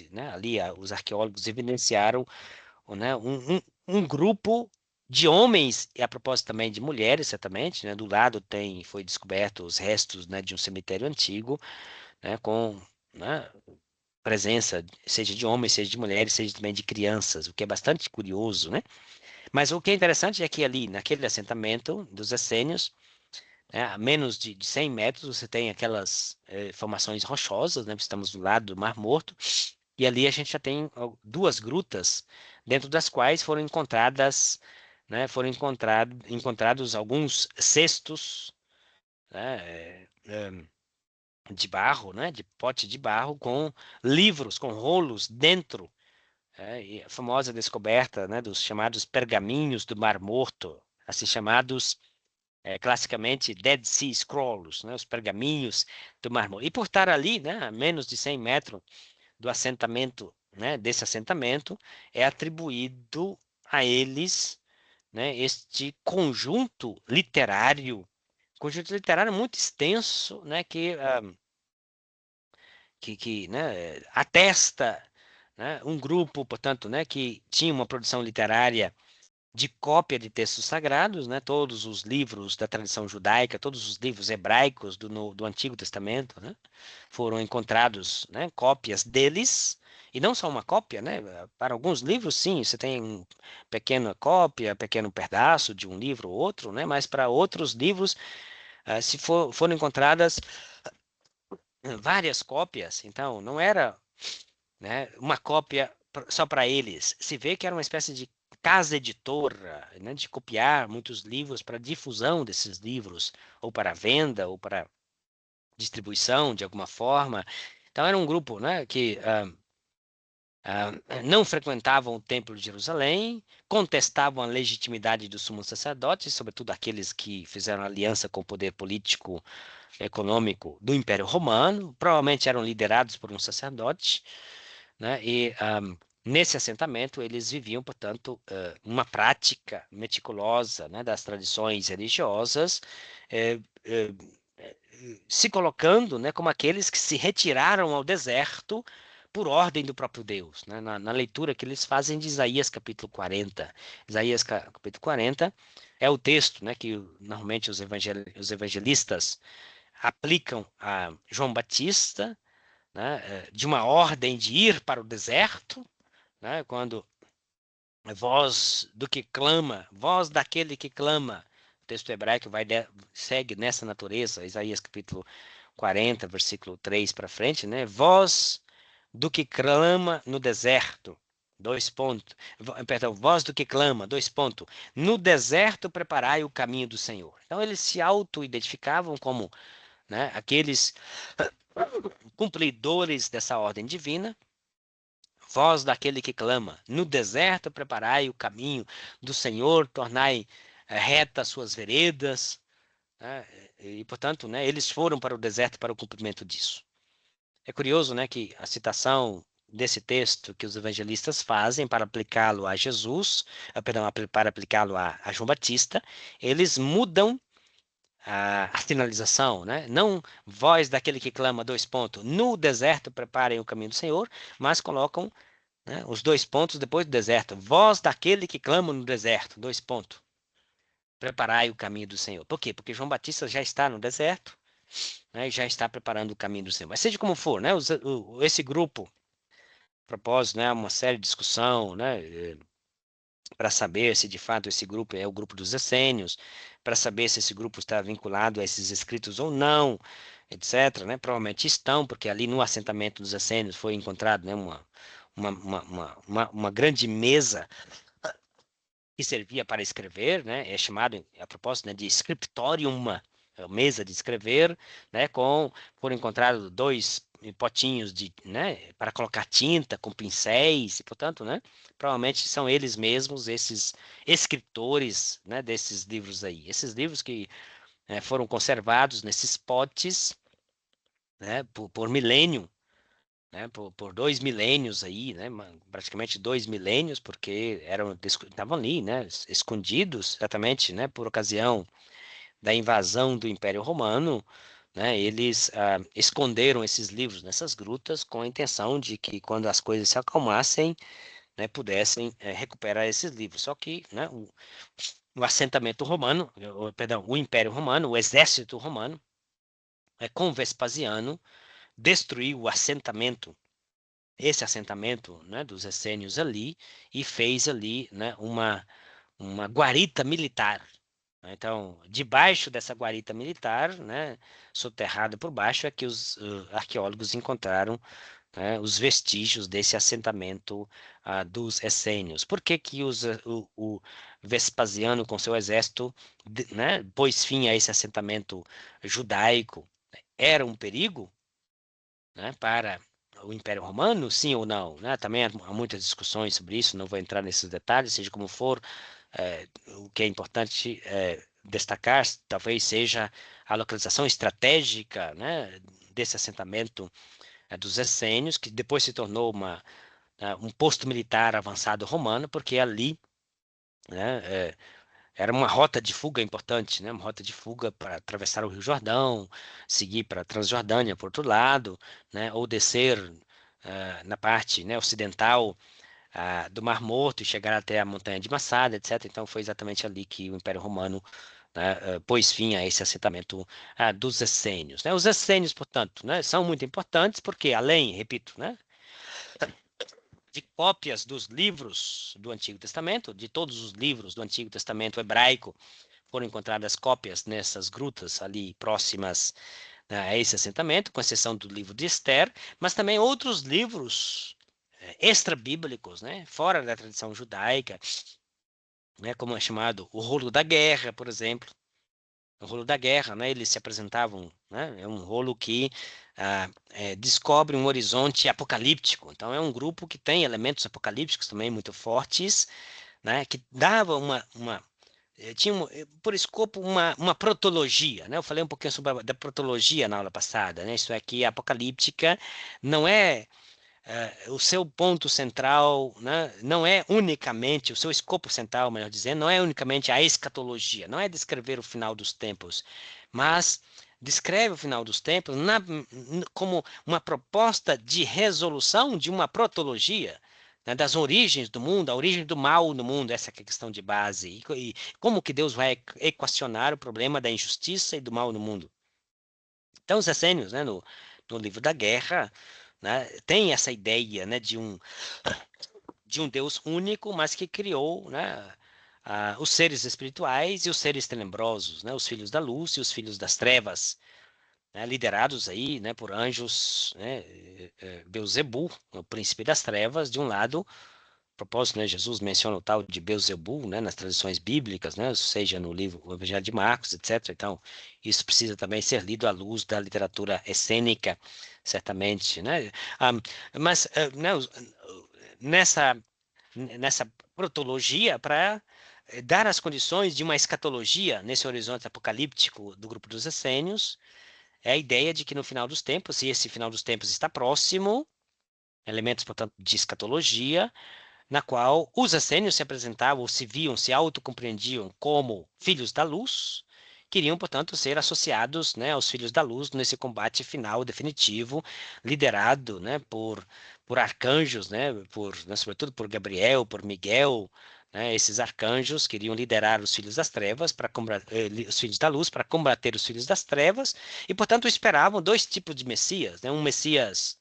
né, ali os arqueólogos evidenciaram, né, um grupo de homens, e a propósito também de mulheres, certamente, né, do lado foi descoberto os restos, né, de um cemitério antigo, né, com, né, presença, seja de homens, seja de mulheres, seja também de crianças, o que é bastante curioso, né? Mas o que é interessante é que ali, naquele assentamento dos essênios, né, a menos de 100 metros, você tem aquelas formações rochosas, né? Estamos do lado do Mar Morto, e ali a gente já tem duas grutas, dentro das quais foram encontradas, né, encontrados alguns cestos, né, de barro, né, de pote de barro, com livros, com rolos dentro, e a famosa descoberta, né, dos chamados pergaminhos do Mar Morto, assim chamados classicamente Dead Sea Scrolls, né, os pergaminhos do Mar Morto. E por estar ali, né, a menos de 100 metros do assentamento, né, desse assentamento, é atribuído a eles, né, este conjunto literário muito extenso, né, que né, atesta, né, um grupo, portanto, né, que tinha uma produção literária de cópia de textos sagrados, né, todos os livros da tradição judaica, todos os livros hebraicos do Antigo Testamento, né, foram encontrados, né, cópias deles, e não só uma cópia, né, para alguns livros, sim, você tem pequena cópia, pequeno pedaço de um livro ou outro, né, mas para outros livros, se foram encontradas várias cópias, então não era, né, uma cópia só para eles. Se vê que era uma espécie de casa editora, né, de copiar muitos livros para difusão desses livros, ou para venda, ou para distribuição de alguma forma. Então era um grupo, né, que não frequentavam o Templo de Jerusalém, contestavam a legitimidade dos sumos sacerdotes, sobretudo aqueles que fizeram aliança com o poder político econômico do Império Romano, provavelmente eram liderados por um sacerdote, né? E nesse assentamento eles viviam, portanto, uma prática meticulosa, né, das tradições religiosas, eh, eh, se colocando, né, como aqueles que se retiraram ao deserto por ordem do próprio Deus, né? Na leitura que eles fazem de Isaías capítulo 40. Isaías capítulo 40 é o texto, né, que normalmente os evangelistas aplicam a João Batista, né, de uma ordem de ir para o deserto, né, quando voz daquele que clama, o texto hebraico segue nessa natureza, Isaías capítulo 40, versículo 3 para frente, né, voz do que clama no deserto, dois pontos, perdão, voz do que clama, dois pontos, no deserto preparai o caminho do Senhor. Então eles se auto-identificavam como, né, aqueles cumpridores dessa ordem divina, voz daquele que clama, no deserto preparai o caminho do Senhor, tornai reta as suas veredas, né? E, portanto, né, eles foram para o deserto para o cumprimento disso. É curioso, né, que a citação desse texto que os evangelistas fazem para aplicá-lo a Jesus, perdão, para aplicá-lo a João Batista, eles mudam a sinalização, né? Não voz daquele que clama, dois pontos, no deserto preparem o caminho do Senhor, mas colocam, né, os dois pontos depois do deserto, voz daquele que clama no deserto, dois pontos, preparai o caminho do Senhor. Por quê? Porque João Batista já está no deserto, né, e já está preparando o caminho do Senhor. Mas seja como for, né, esse grupo, propósito, né, uma séria discussão, né, para saber se de fato esse grupo é o grupo dos essênios, para saber se esse grupo está vinculado a esses escritos ou não, etc., né? Provavelmente estão, porque ali no assentamento dos essênios foi encontrado, né, uma grande mesa que servia para escrever, né? É chamado, a propósito, né, de scriptorium, mesa de escrever, né? Foram encontrados dois potinhos né, para colocar tinta com pincéis, e portanto, né, provavelmente são eles mesmos esses escritores, né, desses livros aí. Esses livros que foram conservados nesses potes, né, por milênio, né, por 2 milênios aí, né, praticamente 2 milênios, porque estavam ali, né, escondidos, exatamente, né, por ocasião da invasão do Império Romano, né, eles esconderam esses livros nessas grutas com a intenção de que quando as coisas se acalmassem, né, pudessem recuperar esses livros. Só que, né, o assentamento romano, perdão, o Império Romano, o exército romano, com Vespasiano, destruiu o assentamento, esse assentamento, né, dos essênios ali, e fez ali, né, uma guarita militar. Então, debaixo dessa guarita militar, né, soterrada por baixo, é que os arqueólogos encontraram, né, os vestígios desse assentamento dos essênios. Por que que o Vespasiano, com seu exército, né, pôs fim a esse assentamento judaico? Era um perigo, né, para o Império Romano, sim ou não, né? Também há muitas discussões sobre isso, não vou entrar nesses detalhes, seja como for, o que é importante destacar talvez seja a localização estratégica, né, desse assentamento dos essênios, que depois se tornou um posto militar avançado romano, porque ali, né, era uma rota de fuga importante, né, uma rota de fuga para atravessar o Rio Jordão, seguir para a Transjordânia por outro lado, né, ou descer na parte, né, ocidental do Mar Morto e chegar até a Montanha de Massada, etc. Então foi exatamente ali que o Império Romano, né, pôs fim a esse assentamento dos essênios, né? Os essênios, portanto, né, são muito importantes porque, além, repito, né, de cópias dos livros do Antigo Testamento, de todos os livros do Antigo Testamento hebraico, foram encontradas cópias nessas grutas ali próximas, né, a esse assentamento, com exceção do livro de Esther, mas também outros livros extra-bíblicos, né, fora da tradição judaica, né, como é chamado o Rolo da Guerra, por exemplo. O Rolo da Guerra, né, eles se apresentavam, né, é um rolo que descobre um horizonte apocalíptico. Então, é um grupo que tem elementos apocalípticos também muito fortes, né, que dava tinha por escopo uma protologia, né? Eu falei um pouquinho sobre da protologia na aula passada, né? Isso é que a apocalíptica não é o seu ponto central, né, não é unicamente, o seu escopo central, melhor dizendo, não é unicamente a escatologia, não é descrever o final dos tempos, mas descreve o final dos tempos como uma proposta de resolução de uma protologia, né, das origens do mundo, a origem do mal no mundo, essa que é a questão de base, e como que Deus vai equacionar o problema da injustiça e do mal no mundo. Então, os essênios, né, no livro da Guerra, né, tem essa ideia, né, de um Deus único, mas que criou, né, os seres espirituais e os seres tenebrosos, né, os filhos da luz e os filhos das trevas, né, liderados aí, né, por anjos, né, Beuzebu, o príncipe das trevas, de um lado. A propósito, né, Jesus menciona o tal de Beuzebu, né, nas tradições bíblicas, né, seja no livro o Evangelho de Marcos, etc. Então, isso precisa também ser lido à luz da literatura essênica, certamente, né? Ah, mas né, nessa nessa protologia para dar as condições de uma escatologia nesse horizonte apocalíptico do grupo dos essênios, é a ideia de que no final dos tempos, e esse final dos tempos está próximo, elementos, portanto, de escatologia, na qual os essênios se apresentavam, se viam, se autocompreendiam como filhos da luz, queriam, portanto, ser associados, né, aos filhos da luz nesse combate final definitivo, liderado, né, por arcanjos, né, sobretudo por Gabriel, por Miguel, né, esses arcanjos queriam liderar os filhos das trevas para os filhos da luz para combater os filhos das trevas e, portanto, esperavam dois tipos de Messias, né, um Messias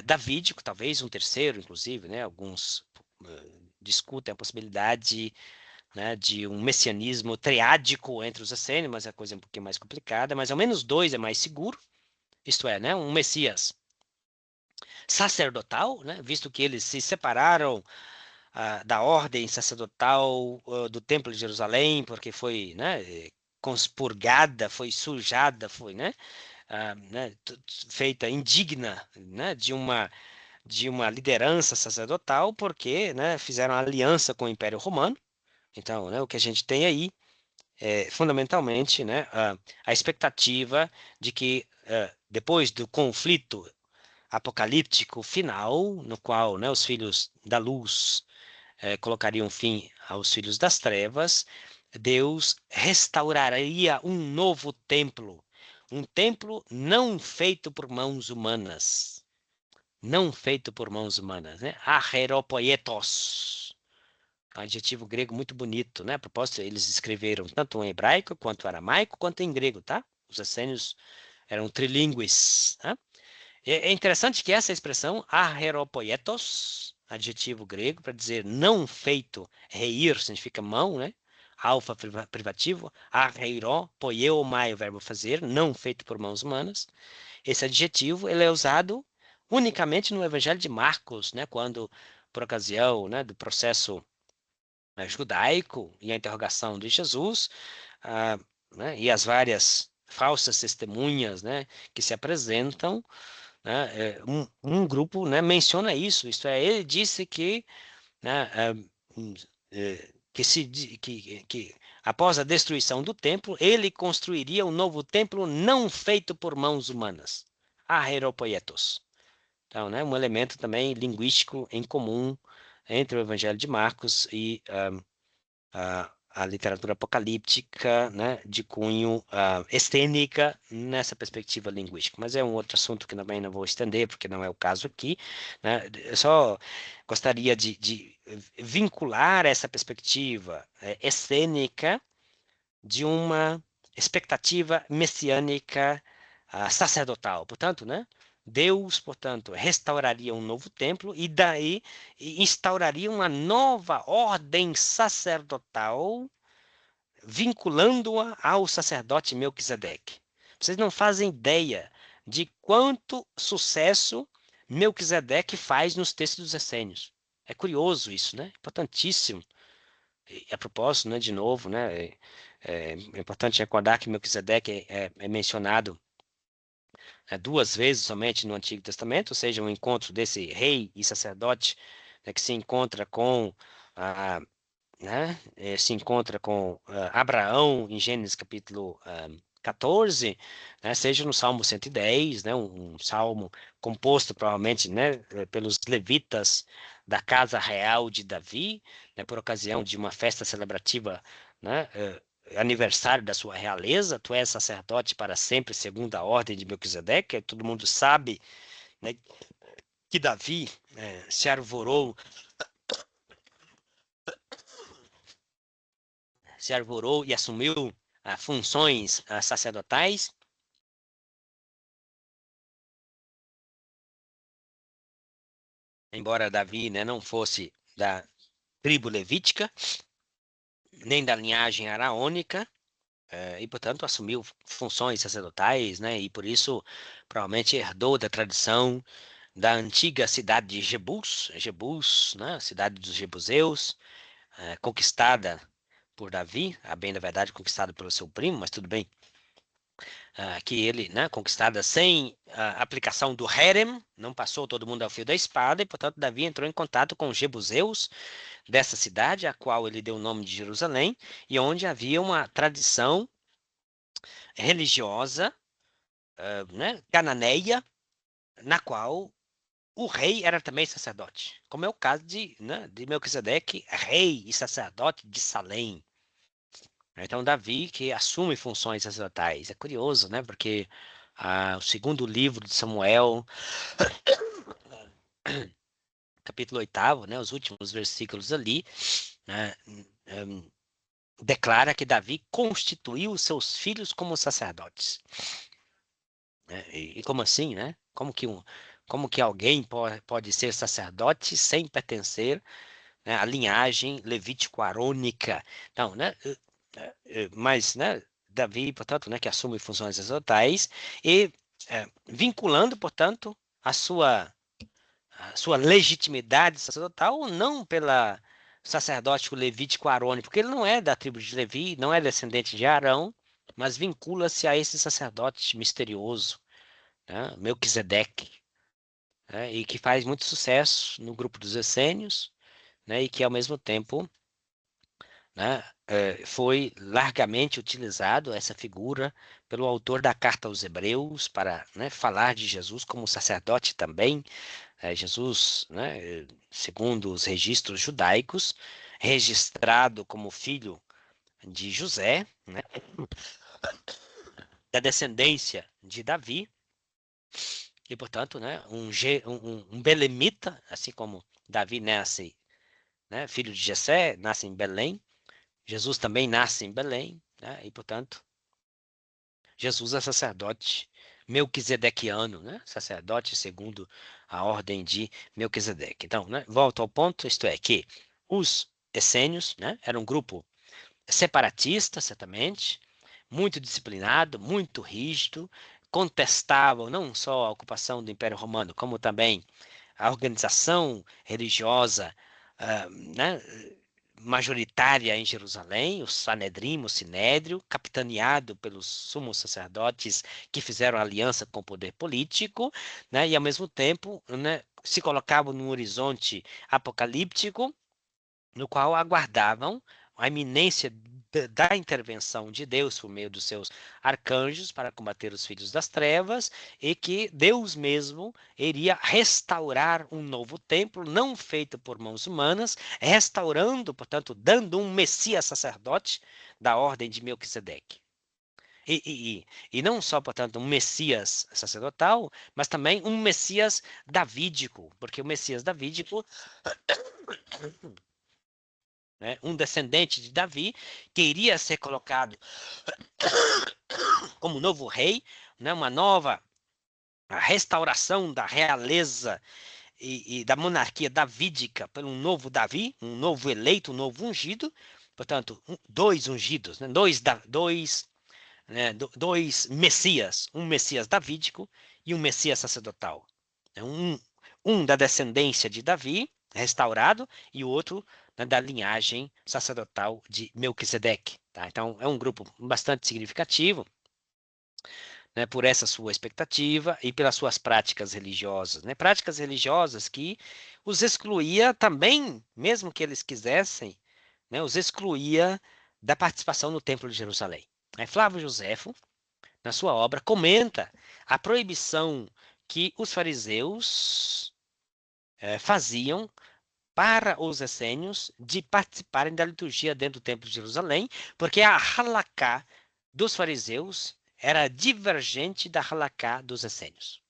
davídico, talvez um terceiro, inclusive, né? Alguns discutem a possibilidade, né, de um messianismo triádico entre os essênios, mas a coisa é um pouquinho mais complicada, mas ao menos dois é mais seguro, isto é, né, um Messias sacerdotal, né, visto que eles se separaram da ordem sacerdotal do Templo de Jerusalém, porque foi, né, conspurgada, foi sujada, foi, né, feita indigna, né, de uma liderança sacerdotal, porque, né, fizeram aliança com o Império Romano. Então, né, o que a gente tem aí é, fundamentalmente, né, a expectativa de que, depois do conflito apocalíptico final, no qual, né, os filhos da luz colocariam fim aos filhos das trevas, Deus restauraria um novo templo, um templo não feito por mãos humanas, não feito por mãos humanas, né? Acheropoietos, um adjetivo grego muito bonito, né? A propósito, eles escreveram tanto em hebraico, quanto em aramaico, quanto em grego, tá? Os essênios eram trilíngues, tá? É interessante que essa expressão, acheropoietos, adjetivo grego para dizer não feito, reir significa mão, né? Alfa privativo, arreiró, poieo, o verbo fazer, não feito por mãos humanas. Esse adjetivo ele é usado unicamente no Evangelho de Marcos, né, quando, por ocasião, né, do processo judaico e a interrogação de Jesus, ah, né, e as várias falsas testemunhas, né, que se apresentam, né, um grupo, né, menciona isso, isto é, ele disse que, né, que após a destruição do templo, ele construiria um novo templo não feito por mãos humanas. Aheropoietos. Então, né, um elemento também linguístico em comum entre o Evangelho de Marcos e a literatura apocalíptica, né, de cunho estênica nessa perspectiva linguística. Mas é um outro assunto que também não vou estender, porque não é o caso aqui, né? Eu só gostaria de vincular essa perspectiva estênica de uma expectativa messiânica sacerdotal. Portanto, né? Deus, portanto, restauraria um novo templo e daí instauraria uma nova ordem sacerdotal, vinculando-a ao sacerdote Melquisedeque. Vocês não fazem ideia de quanto sucesso Melquisedeque faz nos textos dos essênios. É curioso isso, né? Importantíssimo. E, a propósito, né, de novo, né, é importante recordar que Melquisedeque é mencionado duas vezes somente no Antigo Testamento, ou seja, um encontro desse rei e sacerdote, né, que se encontra com né, se encontra com Abraão em Gênesis capítulo 14, né, seja no Salmo 110, né, um salmo composto provavelmente, né, pelos levitas da casa real de Davi, né, por ocasião de uma festa celebrativa, né, aniversário da sua realeza. Tu és sacerdote para sempre, segundo a ordem de Melquisedeque. Todo mundo sabe, né, que Davi se arvorou e assumiu funções sacerdotais, embora Davi, né, não fosse da tribo levítica, nem da linhagem araônica, e, portanto, assumiu funções sacerdotais, né, e por isso provavelmente herdou da tradição da antiga cidade de Jebus, né, cidade dos Jebuseus, conquistada por Davi, a bem da verdade conquistada pelo seu primo, mas tudo bem, que ele, né, conquistada sem a aplicação do Herem, não passou todo mundo ao fio da espada, e, portanto, Davi entrou em contato com os Jebuseus dessa cidade, a qual ele deu o nome de Jerusalém, e onde havia uma tradição religiosa, né, cananeia, na qual o rei era também sacerdote, como é o caso de Melquisedeque, rei e sacerdote de Salém. Então, Davi que assume funções sacerdotais. É curioso, né? Porque o segundo livro de Samuel, capítulo 8, né? Os últimos versículos ali, né, declara que Davi constituiu os seus filhos como sacerdotes. Né? E como assim, né? Como que alguém pode ser sacerdote sem pertencer, né, à linhagem levítico-arônica? Então, né? Mas, né, Davi, portanto, né, que assume funções sacerdotais e vinculando, portanto, a sua legitimidade sacerdotal não pela sacerdótico levítico arônico, porque ele não é da tribo de Levi, não é descendente de Arão, mas vincula-se a esse sacerdote misterioso, né, Melquisedeque, né, e que faz muito sucesso no grupo dos essênios, né, e que ao mesmo tempo, né, foi largamente utilizado essa figura pelo autor da carta aos Hebreus para, né, falar de Jesus como sacerdote também. Jesus, né, segundo os registros judaicos, registrado como filho de José, né, da descendência de Davi, e portanto, né, um belemita, assim como Davi nasce, né, filho de Jessé, nasce em Belém. Jesus também nasce em Belém, né? E, portanto, Jesus é sacerdote melquisedequiano, né? Sacerdote segundo a ordem de Melquisedeque. Então, né, volto ao ponto, isto é, que os essênios, né, eram um grupo separatista, certamente, muito disciplinado, muito rígido, contestavam não só a ocupação do Império Romano, como também a organização religiosa, né, majoritária em Jerusalém, o Sanedrim, o Sinédrio, capitaneado pelos sumos sacerdotes que fizeram aliança com o poder político, né, e ao mesmo tempo, né, se colocavam num horizonte apocalíptico, no qual aguardavam a iminência da intervenção de Deus por meio dos seus arcanjos para combater os filhos das trevas e que Deus mesmo iria restaurar um novo templo, não feito por mãos humanas, restaurando, portanto, dando um Messias sacerdote da ordem de Melquisedeque. E não só, portanto, um Messias sacerdotal, mas também um Messias davídico, porque o Messias davídico, né, um descendente de Davi, que iria ser colocado como novo rei, né, uma nova restauração da realeza e da monarquia davídica por um novo Davi, um novo eleito, um novo ungido, portanto, dois ungidos, né, dois Messias, um Messias davídico e um Messias sacerdotal. Um da descendência de Davi, restaurado, e o outro, né, da linhagem sacerdotal de Melquisedeque. Tá? Então, é um grupo bastante significativo, né, por essa sua expectativa e pelas suas práticas religiosas. Né? Práticas religiosas que os excluía também, mesmo que eles quisessem, né, os excluía da participação no Templo de Jerusalém. Flávio Joséfo, na sua obra, comenta a proibição que os fariseus faziam para os essênios de participarem da liturgia dentro do Templo de Jerusalém, porque a halaká dos fariseus era divergente da halaká dos essênios.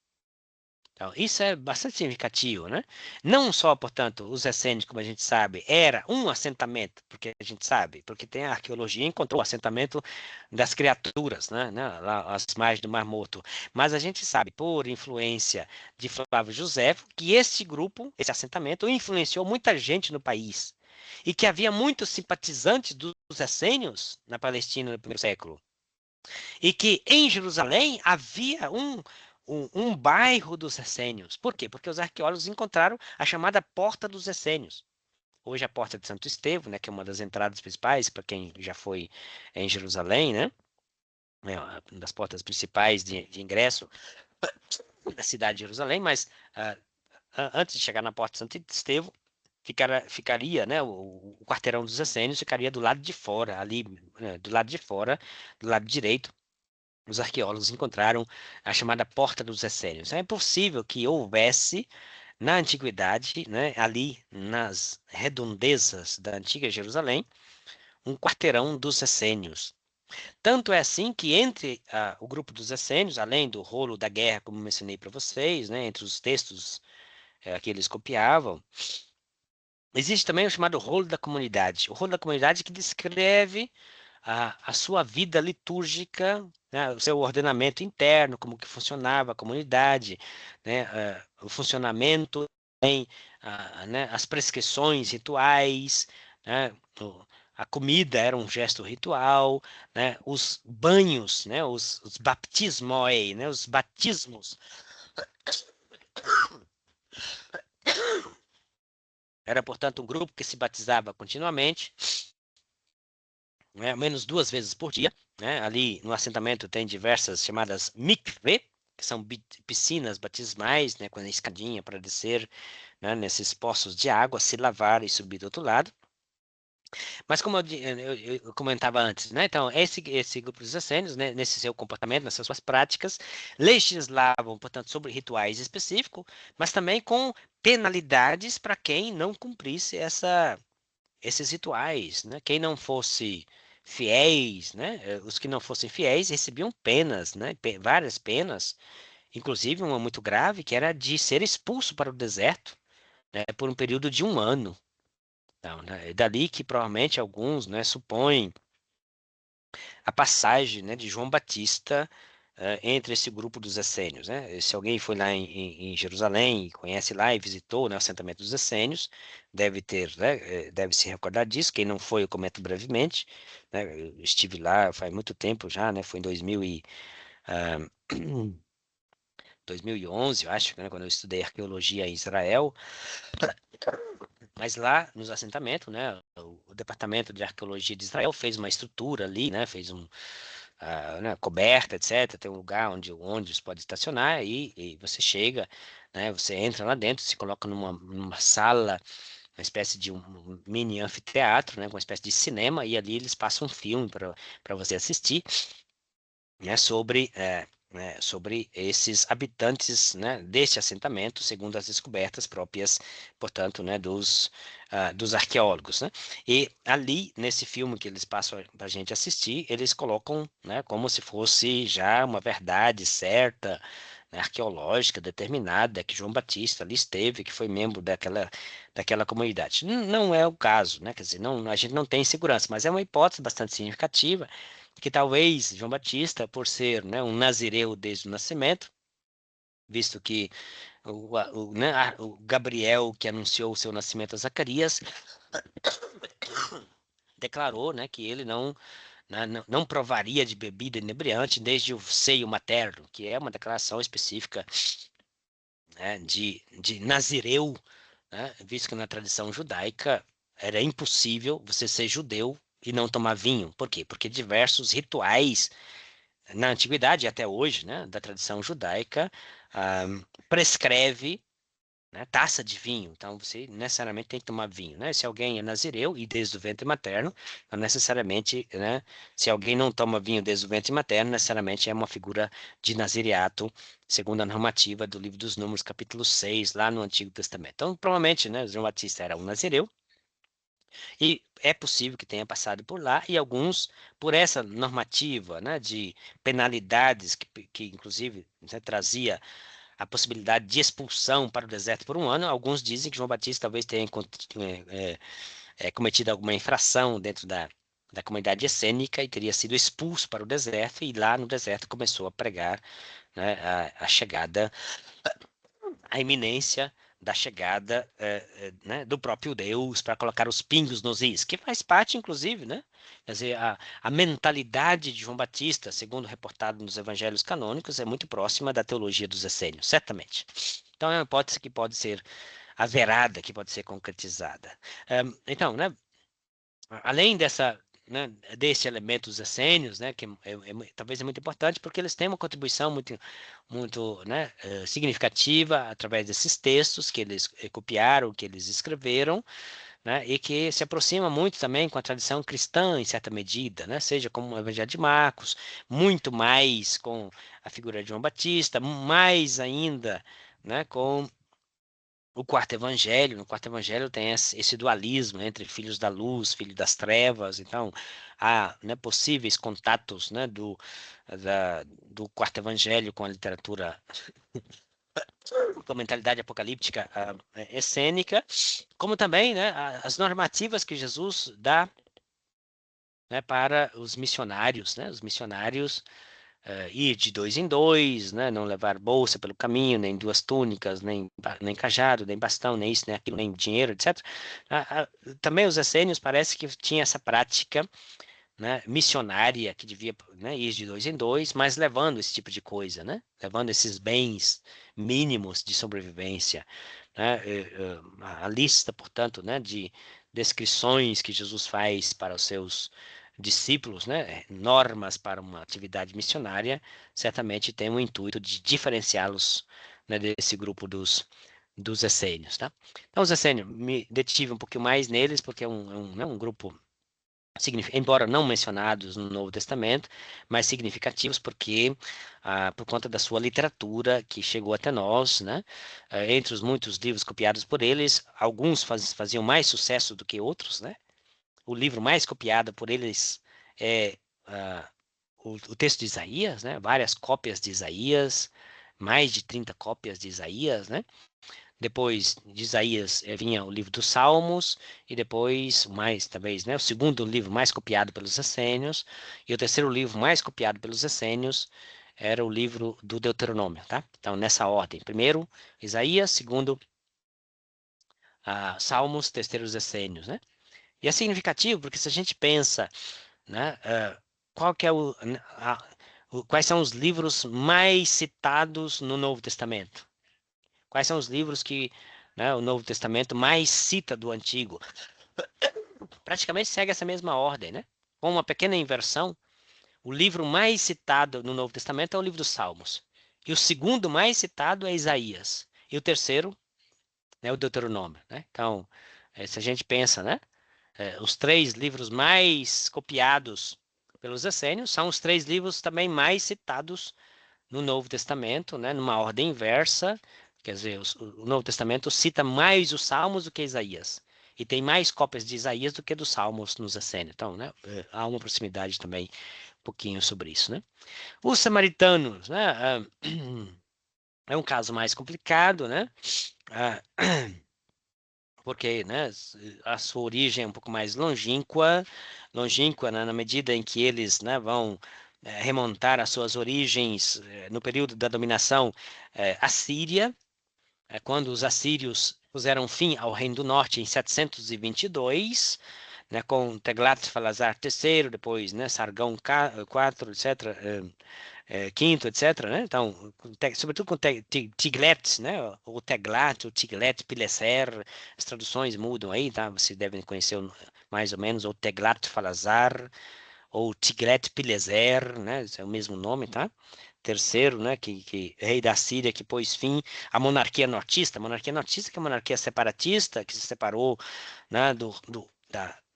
Então, isso é bastante significativo, né? Não só, portanto, os essênios, como a gente sabe, era um assentamento, porque a gente sabe, porque tem a arqueologia encontrou o assentamento das criaturas, lá às margens do Mar Morto. Mas a gente sabe, por influência de Flávio Josefo, que esse grupo, esse assentamento, influenciou muita gente no país. E que havia muitos simpatizantes dos essênios na Palestina no primeiro século. E que em Jerusalém havia um bairro dos essênios. Por quê? Porque os arqueólogos encontraram a chamada Porta dos Essênios. Hoje a Porta de Santo Estevão, né, que é uma das entradas principais para quem já foi em Jerusalém, né? É uma das portas principais de ingresso da cidade de Jerusalém, mas antes de chegar na Porta de Santo Estevão, ficaria, né, o quarteirão dos essênios ficaria do lado de fora, ali, né, do lado de fora, do lado direito. Os arqueólogos encontraram a chamada Porta dos Essênios. É possível que houvesse, na antiguidade, né, ali nas redondezas da antiga Jerusalém, um quarteirão dos essênios. Tanto é assim que entre o grupo dos essênios, além do rolo da guerra, como mencionei para vocês, né, entre os textos que eles copiavam, existe também o chamado rolo da comunidade. O rolo da comunidade que descreve a sua vida litúrgica, né, o seu ordenamento interno, como que funcionava a comunidade, né, o funcionamento, também, né, as prescrições rituais, né, a comida era um gesto ritual, né, os banhos, né, os baptismoi, né, os batismos, era, portanto, um grupo que se batizava continuamente, né, ao menos 2 vezes por dia. Né? Ali no assentamento tem diversas chamadas mikve, que são piscinas batismais, né, com a escadinha para descer, né, nesses poços de água, se lavar e subir do outro lado. Mas como eu comentava antes, né, então esse grupo dos essênios, né, nesse seu comportamento, nessas suas práticas, legislavam, portanto, sobre rituais específicos, mas também com penalidades para quem não cumprisse esses rituais, né? Quem não fosse fiéis, né? Os que não fossem fiéis recebiam penas, né? Várias penas, inclusive uma muito grave, que era de ser expulso para o deserto, né? Por um período de 1 ano. Então, né? É dali que provavelmente alguns, né, supõem a passagem, né, de João Batista entre esse grupo dos essênios, né? Se alguém foi lá em Jerusalém, conhece lá e visitou, né, o assentamento dos essênios, deve ter, né, deve se recordar disso. Quem não foi, eu comento brevemente, né? Eu estive lá faz muito tempo já, né? Foi em 2011, eu acho, né, quando eu estudei arqueologia em Israel. Mas lá nos assentamentos, né, o Departamento de Arqueologia de Israel fez uma estrutura ali, né, fez né, coberta, etc. Tem um lugar onde o ônibus pode estacionar e você chega, né, você entra lá dentro, se coloca numa sala uma espécie de um mini anfiteatro, né, uma espécie de cinema, e ali eles passam um filme para você assistir, né, sobre esses habitantes, né, deste assentamento, segundo as descobertas próprias, portanto, né, dos arqueólogos, né? E ali, nesse filme que eles passam para a gente assistir, eles colocam, né, como se fosse já uma verdade certa, né, arqueológica, determinada, que João Batista ali esteve, que foi membro daquela comunidade. Não é o caso, né? Quer dizer, não, a gente não tem segurança, mas é uma hipótese bastante significativa que talvez João Batista, por ser, né, um nazireu desde o nascimento, visto que o Gabriel, que anunciou o seu nascimento a Zacarias, declarou, né, que ele não provaria de bebida inebriante desde o seio materno, que é uma declaração específica, né, de nazireu, né, visto que na tradição judaica era impossível você ser judeu e não tomar vinho. Por quê? Porque diversos rituais na antiguidade e até hoje, né, da tradição judaica, ah, prescreve, né, taça de vinho. Então, você necessariamente tem que tomar vinho, né? Se alguém é nazireu e desde o ventre materno, não necessariamente, né, se alguém não toma vinho desde o ventre materno, necessariamente é uma figura de nazireato, segundo a normativa do livro dos Números, capítulo 6, lá no Antigo Testamento. Então, provavelmente, né, João Batista era um nazireu, e é possível que tenha passado por lá, e alguns, por essa normativa, né, de penalidades, que inclusive, né, trazia a possibilidade de expulsão para o deserto por um ano, alguns dizem que João Batista talvez tenha cometido alguma infração dentro da comunidade essênica e teria sido expulso para o deserto, e lá no deserto começou a pregar, né, a chegada, a iminência da chegada, né, do próprio Deus para colocar os pingos nos is, que faz parte, inclusive, né? Quer dizer, a mentalidade de João Batista, segundo reportado nos evangelhos canônicos, é muito próxima da teologia dos essênios, certamente. Então, é uma hipótese que pode ser averada, que pode ser concretizada. Então, né, além né, desse elemento dos essênios, né, que talvez é muito importante, porque eles têm uma contribuição muito, né, significativa através desses textos que eles copiaram, que eles escreveram, né, e que se aproxima muito também com a tradição cristã, em certa medida, né, seja como o Evangelho de Marcos, muito mais com a figura de João Batista, mais ainda, né, com o quarto evangelho. No quarto evangelho tem esse dualismo entre filhos da luz, filhos das trevas. Então, há, né, possíveis contatos, né, do quarto evangelho com a literatura, com a mentalidade apocalíptica, essênica, como também, né, as normativas que Jesus dá, né, para os missionários, né, os missionários ir de dois em dois, né, não levar bolsa pelo caminho, nem duas túnicas, nem cajado, nem bastão, nem isso, nem aquilo, nem dinheiro, etc. Também os essênios parece que tinha essa prática, né, missionária, que devia, né, ir de dois em dois, mas levando esse tipo de coisa, né, levando esses bens mínimos de sobrevivência, né, a lista, portanto, né, de descrições que Jesus faz para os seus discípulos, né, normas para uma atividade missionária, certamente tem o intuito de diferenciá-los, né, desse grupo dos essênios, tá? Então, os essênios, me detive um pouquinho mais neles, porque né, um grupo, embora não mencionados no Novo Testamento, mas significativos porque, por conta da sua literatura que chegou até nós, né, entre os muitos livros copiados por eles, alguns faziam mais sucesso do que outros, né? O livro mais copiado por eles é o texto de Isaías, né? Várias cópias de Isaías, mais de 30 cópias de Isaías, né? Depois de Isaías vinha o livro dos Salmos, e depois, mais talvez, né, o segundo livro mais copiado pelos essênios, e o terceiro livro mais copiado pelos essênios era o livro do Deuteronômio, tá? Então, nessa ordem. Primeiro, Isaías, segundo, Salmos, terceiro, os essênios, né? E é significativo porque se a gente pensa, né, qual que é quais são os livros mais citados no Novo Testamento? Quais são os livros que, né, o Novo Testamento mais cita do Antigo? Praticamente segue essa mesma ordem, né? Com uma pequena inversão, o livro mais citado no Novo Testamento é o livro dos Salmos. E o segundo mais citado é Isaías. E o terceiro é o Deuteronômio, né? Então, Se a gente pensa, né? Os 3 livros mais copiados pelos essênios são os 3 livros também mais citados no Novo Testamento, né? Numa ordem inversa. Quer dizer, o Novo Testamento cita mais os Salmos do que Isaías. E tem mais cópias de Isaías do que dos Salmos nos essênios. Então, né? Há uma proximidade também um pouquinho sobre isso, né? Os samaritanos, né? É um caso mais complicado, né? Ah, porque, né, a sua origem é um pouco mais longínqua, né, na medida em que eles, né, vão remontar as suas origens no período da dominação assíria, quando os assírios puseram fim ao Reino do Norte em 722, né, com Teglat-Falazar III, depois, né, Sargão IV, etc., quinto, etc., né? Então, sobretudo com Tiglet, né? Ou Teglat, ou Tiglet-Pileser, as traduções mudam aí, tá? Vocês devem conhecer mais ou menos, ou Teglat-Falazar, ou Tiglet-Pileser, né? Esse é o mesmo nome, tá? Terceiro, né? Rei da Síria, que pôs fim à monarquia nortista. A monarquia nortista, que é a monarquia separatista, que se separou, né?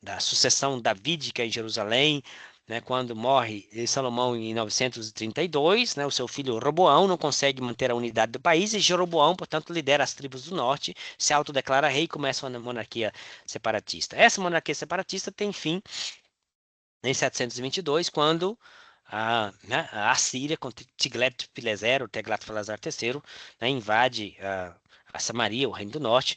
Da sucessão davídica em Jerusalém, né, quando morre Salomão em 932, né, o seu filho Roboão não consegue manter a unidade do país e Jeroboão, portanto, lidera as tribos do norte, se autodeclara rei e começa uma monarquia separatista. Essa monarquia separatista tem fim em 722, quando a Síria, com Tiglat-Pileser, ou Teglat-Falazar III, né, invade a Samaria, o Reino do Norte,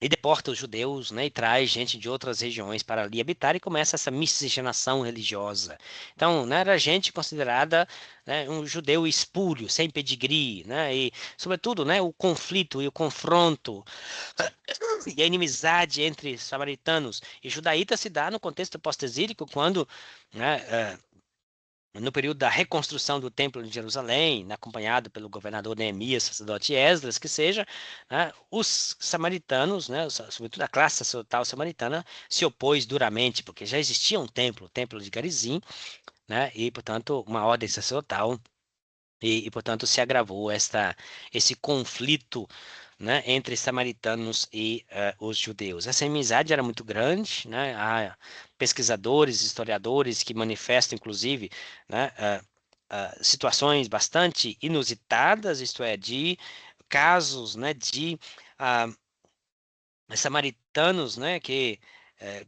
e deporta os judeus, né, e traz gente de outras regiões para ali habitar e começa essa miscigenação religiosa. Então, né, era gente considerada, né, um judeu espúrio, sem pedigree, né, e, sobretudo, né, o conflito e o confronto e a inimizade entre samaritanos e judaítas se dá no contexto pós-exílico, quando, né, no período da reconstrução do Templo de Jerusalém, acompanhado pelo governador Neemias, sacerdote Esdras, que seja, né, os samaritanos, né, sobretudo a classe sacerdotal samaritana, se opôs duramente, porque já existia um templo, o Templo de Garizim, né, e, portanto, uma ordem sacerdotal, portanto, se agravou esse conflito, né, entre samaritanos e os judeus. Essa amizade era muito grande, né? Há pesquisadores, historiadores que manifestam, inclusive, né, situações bastante inusitadas, isto é, de casos, né, de ah, samaritanos, né, que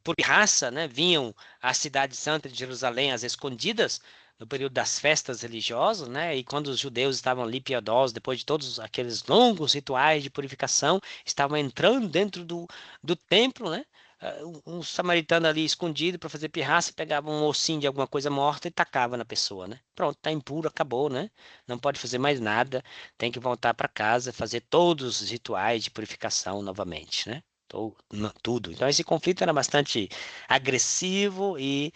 por raça, né, vinham à cidade santa de Jerusalém às escondidas no período das festas religiosas, né, e quando os judeus estavam ali piedosos, depois de todos aqueles longos rituais de purificação, estavam entrando dentro do templo, né, um samaritano ali escondido para fazer pirraça, pegava um ossinho de alguma coisa morta e tacava na pessoa, né? Pronto, tá impuro, acabou, né? Não pode fazer mais nada, tem que voltar para casa, fazer todos os rituais de purificação novamente, né? Tudo. Então, esse conflito era bastante agressivo e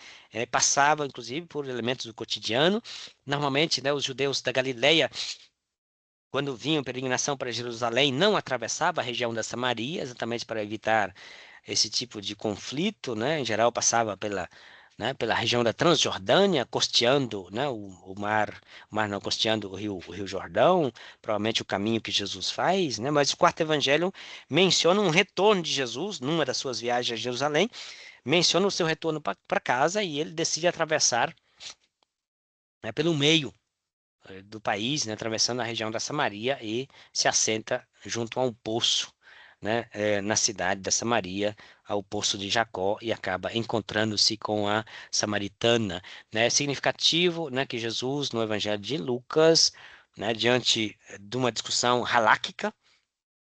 passava, inclusive, por elementos do cotidiano. Normalmente, né, os judeus da Galileia, quando vinham peregrinação para Jerusalém, não atravessavam a região da Samaria, exatamente para evitar esse tipo de conflito, né? Em geral, passava pela região da Transjordânia, costeando, né, o mar não, costeando o rio Jordão, provavelmente o caminho que Jesus faz, né? Mas o quarto evangelho menciona um retorno de Jesus numa das suas viagens a Jerusalém, menciona o seu retorno para casa e ele decide atravessar, né, pelo meio do país, né, atravessando a região da Samaria e se assenta junto a um poço, né, na cidade da Samaria, ao poço de Jacó, e acaba encontrando-se com a samaritana. Né? É significativo, né, que Jesus, no Evangelho de Lucas, né, diante de uma discussão halásquica,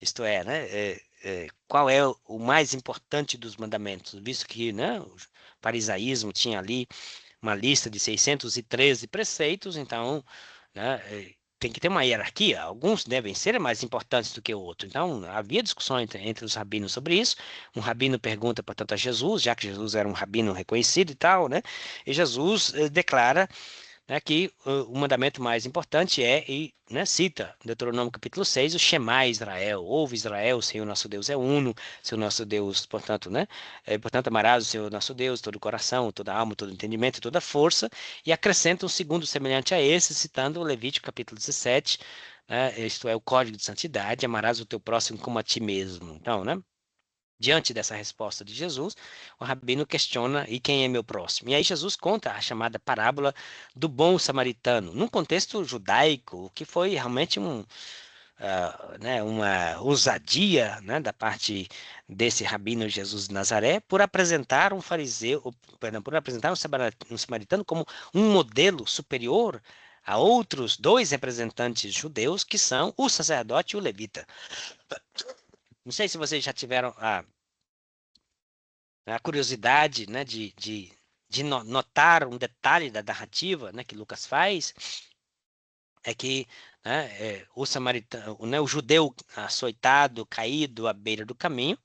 isto é, né, qual é o mais importante dos mandamentos, visto que, né, o farisaísmo tinha ali uma lista de 613 preceitos, então, né, tem que ter uma hierarquia. Alguns devem ser mais importantes do que o outro. Então, havia discussão entre os rabinos sobre isso. Um rabino pergunta, portanto, a Jesus, já que Jesus era um rabino reconhecido e tal, né? E Jesus declara, né, que o mandamento mais importante e, né, cita Deuteronômio capítulo 6, o Shema Israel, ouve Israel, o Senhor nosso Deus é uno, Senhor nosso Deus, portanto, né, portanto amarás o Senhor nosso Deus, todo o coração, toda a alma, todo o entendimento, toda a força, e acrescenta um segundo semelhante a esse, citando o Levítico capítulo 17, né, isto é o código de santidade, amarás o teu próximo como a ti mesmo. Então, né, Diante dessa resposta de Jesus, o rabino questiona: e quem é meu próximo? E aí Jesus conta a chamada parábola do bom samaritano, num contexto judaico, que foi realmente né, uma ousadia, né, da parte desse rabino Jesus de Nazaré por apresentar um fariseu, perdão, por apresentar um samaritano como um modelo superior a outros dois representantes judeus, que são o sacerdote e o levita. Não sei se vocês já tiveram a curiosidade, né, de notar um detalhe da narrativa, né, que Lucas faz, é que, né, o samaritano, né, o judeu açoitado, caído à beira do caminho,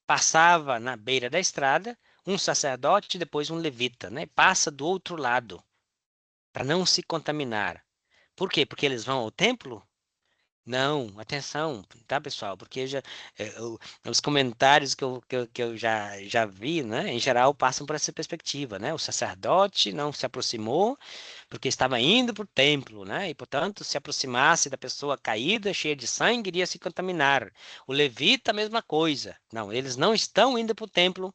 passava na beira da estrada um sacerdote e depois um levita, né, passa do outro lado para não se contaminar. Por quê? Porque eles vão ao templo? Não, atenção, tá, pessoal? Porque os comentários que eu já vi, né, em geral, passam por essa perspectiva, né? O sacerdote não se aproximou porque estava indo para o templo, né? E, portanto, se aproximasse da pessoa caída, cheia de sangue, iria se contaminar. O levita, a mesma coisa. Não, eles não estão indo para o templo.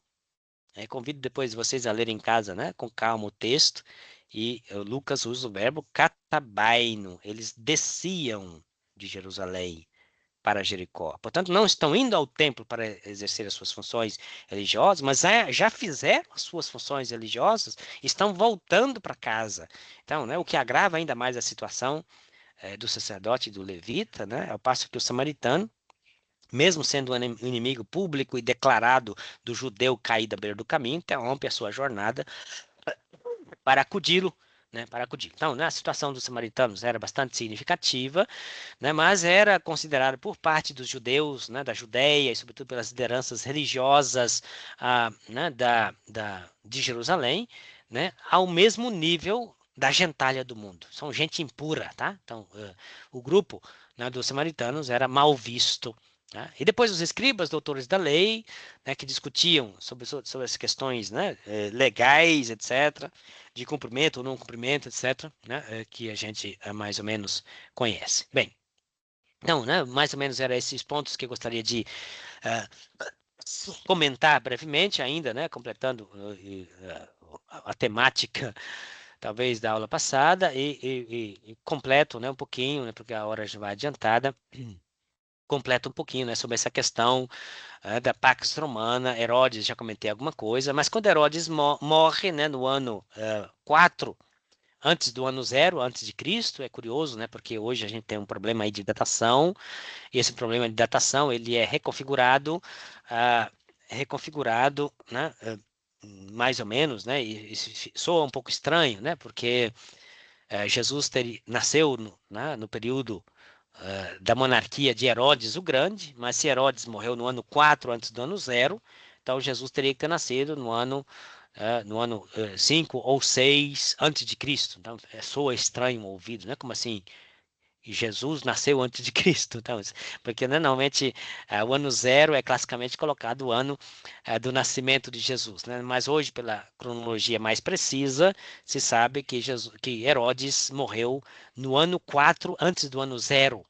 Convido depois vocês a lerem em casa, né, com calma o texto. E Lucas usa o verbo catabaino. Eles desciam de Jerusalém para Jericó. Portanto, não estão indo ao templo para exercer as suas funções religiosas, mas já fizeram as suas funções religiosas, estão voltando para casa. Então, né, o que agrava ainda mais a situação do sacerdote e do levita, né, ao passo que o samaritano, mesmo sendo um inimigo público e declarado do judeu caído à beira do caminho, interrompe a sua jornada para acudi-lo, né, para acudir. Então, né, a situação dos samaritanos era bastante significativa, né, mas era considerada por parte dos judeus, né, da Judéia e sobretudo pelas lideranças religiosas né, de Jerusalém, né, ao mesmo nível da gentalha do mundo. São gente impura, tá? Então, o grupo, né, dos samaritanos era mal visto. Né? E depois os escribas, doutores da lei, né, que discutiam sobre as questões, né, legais, etc., de cumprimento ou não cumprimento, etc., né, que a gente mais ou menos conhece. Bem, então, né, mais ou menos eram esses pontos que eu gostaria de uh, comentar brevemente ainda, né, completando a temática, talvez, da aula passada e completo, né, um pouquinho, né, porque a hora já vai adiantada, completo um pouquinho, né, sobre essa questão da Pax Romana. Herodes, já comentei alguma coisa, mas quando Herodes morre, né, no ano 4 antes do ano zero, antes de Cristo, é curioso, né, porque hoje a gente tem um problema aí de datação, e esse problema de datação ele é ah, né, mais ou menos, né, e soa um pouco estranho, né, porque Jesus nasceu no período da monarquia de Herodes o Grande, mas se Herodes morreu no ano 4 antes do ano zero, então Jesus teria que ter nascido no ano 5 ou 6 antes de Cristo. Então, soa estranho o ouvido, né? Como assim? Jesus nasceu antes de Cristo, então, porque né, normalmente o ano zero é classicamente colocado o ano do nascimento de Jesus, né? Mas hoje, pela cronologia mais precisa, se sabe que Herodes morreu no ano 4 antes do ano zero.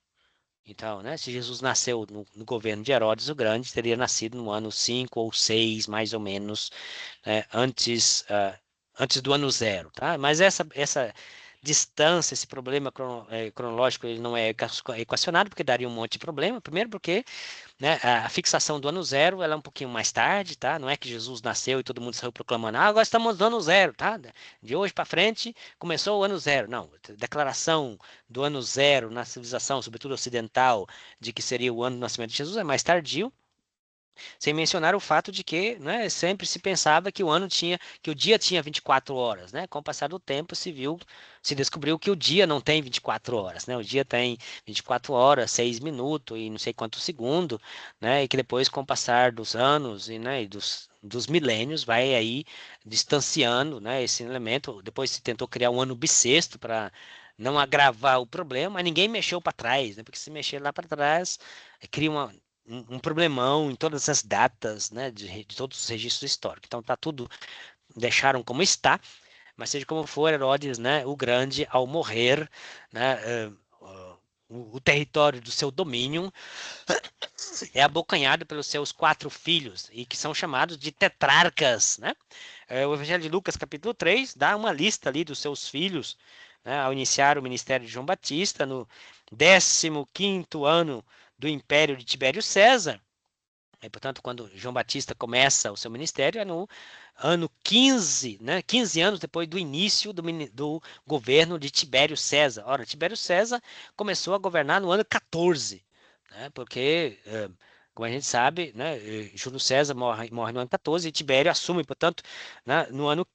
Então, né, se Jesus nasceu no governo de Herodes o Grande, teria nascido no ano 5 ou 6, mais ou menos, né, antes do ano zero, tá? Mas essa distância, esse problema cronológico, ele não é equacionado, porque daria um monte de problema. Primeiro porque, né, a fixação do ano zero ela é um pouquinho mais tarde, tá? Não é que Jesus nasceu e todo mundo saiu proclamando, agora estamos no ano zero, tá? De hoje para frente começou o ano zero. Não, declaração do ano zero na civilização, sobretudo ocidental, de que seria o ano do nascimento de Jesus é mais tardio. Sem mencionar o fato de que, né, sempre se pensava que que o dia tinha 24 horas, né? Com o passar do tempo se descobriu que o dia não tem 24 horas, né? O dia tem 24 horas, 6 minutos e não sei quantos segundos, né? E que depois, com o passar dos anos e dos milênios, vai aí distanciando, né, esse elemento. Depois se tentou criar um ano bissexto para não agravar o problema, mas ninguém mexeu para trás, né? Porque se mexer lá para trás, cria um problemão em todas as datas, né, de todos os registros históricos. Então tá tudo, deixaram como está, mas seja como for, Herodes, né, o Grande, ao morrer, né, o território do seu domínio é abocanhado pelos seus 4 filhos, e que são chamados de tetrarcas, né? O Evangelho de Lucas, capítulo 3, dá uma lista ali dos seus filhos, né, ao iniciar o ministério de João Batista, no 15º ano do império de Tibério César. E, portanto, quando João Batista começa o seu ministério, é no ano 15, né, 15 anos depois do início do governo de Tibério César. Ora, Tibério César começou a governar no ano 14, né, porque, como a gente sabe, né, Júlio César morre no ano 14 e Tibério assume, portanto, né, no ano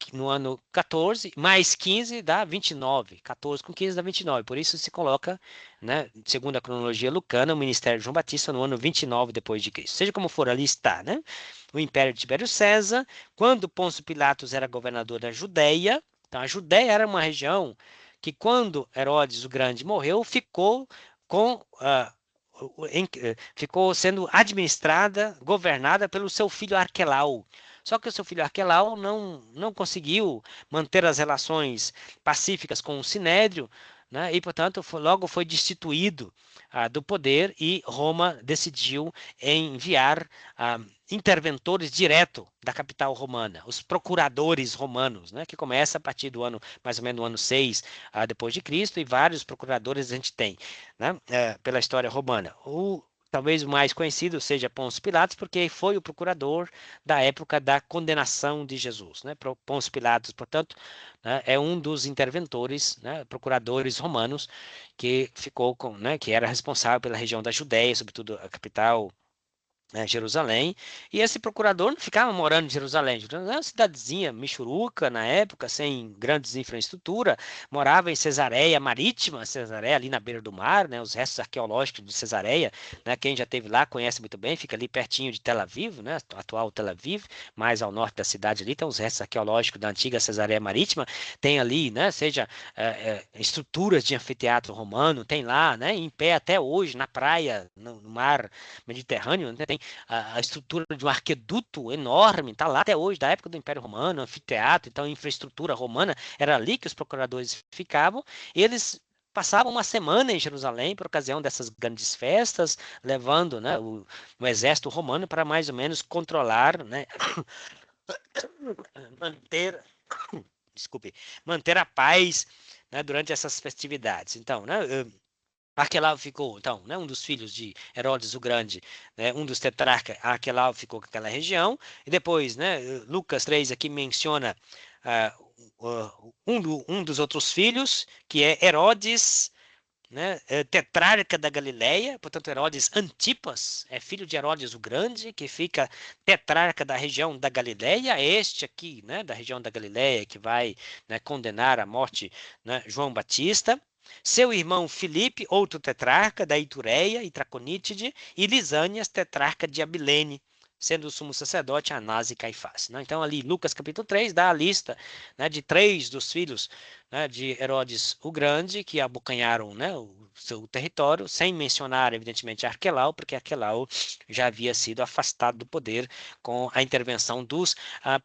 14, mais 15 dá 29. 14 com 15 dá 29. Por isso se coloca, né, segundo a cronologia lucana, o ministério de João Batista no ano 29 depois de Cristo. Seja como for, ali está, né? O império de Tibério César, quando Pôncio Pilatos era governador da Judéia. Então a Judéia era uma região que, quando Herodes o Grande morreu, ficou sendo administrada, governada pelo seu filho Arquelau. Só que o seu filho Arquelau não conseguiu manter as relações pacíficas com o Sinédrio, né? E, portanto, logo foi destituído do poder, e Roma decidiu enviar interventores direto da capital romana, os procuradores romanos, né? Que começa a partir do ano, mais ou menos no ano 6 depois de Cristo, e vários procuradores a gente tem, né? Pela história romana. Talvez o mais conhecido seja Pôncio Pilatos, porque foi o procurador da época da condenação de Jesus, né? Pôncio Pilatos, portanto, né, é um dos interventores, né, procuradores romanos, que ficou né, que era responsável pela região da Judéia, sobretudo a capital, né, Jerusalém. E esse procurador não ficava morando em Jerusalém. Jerusalém era uma cidadezinha michuruca na época, sem grandes infraestrutura. Morava em Cesareia Marítima, Cesareia ali na beira do mar, né, os restos arqueológicos de Cesareia, né, quem já esteve lá conhece muito bem, fica ali pertinho de Tel Aviv, né, atual Tel Aviv, mais ao norte da cidade ali, tem os restos arqueológicos da antiga Cesareia Marítima. Tem ali, né, seja estruturas de anfiteatro romano, tem lá, né, em pé até hoje, na praia, no mar Mediterrâneo, né, tem a estrutura de um arqueduto enorme, está lá até hoje, da época do Império Romano, anfiteatro. Então a infraestrutura romana era ali que os procuradores ficavam, e eles passavam uma semana em Jerusalém por ocasião dessas grandes festas, levando, né, o exército romano para mais ou menos controlar, né, manter, desculpe, manter a paz, né, durante essas festividades. Então, né, Arquelau ficou, então, né, um dos filhos de Herodes o Grande, né, um dos tetrarcas. Arquelau ficou com aquela região, e depois, né, Lucas 3 aqui menciona um dos outros filhos, que é Herodes, né, tetrarca da Galileia. Portanto, Herodes Antipas é filho de Herodes o Grande, que fica tetrarca da região da Galileia. Este aqui, né, da região da Galileia, que vai, né, condenar à morte, né, João Batista. Seu irmão Filipe, outro tetrarca da Itureia e Traconítide, e Lisânias, tetrarca de Abilene, sendo o sumo sacerdote Anás e Caifás, né? Então, ali, Lucas capítulo 3 dá a lista, né, de 3 dos filhos, né, de Herodes o Grande, que abocanharam, né, o seu território, sem mencionar, evidentemente, Arquelau, porque Arquelau já havia sido afastado do poder com a intervenção dos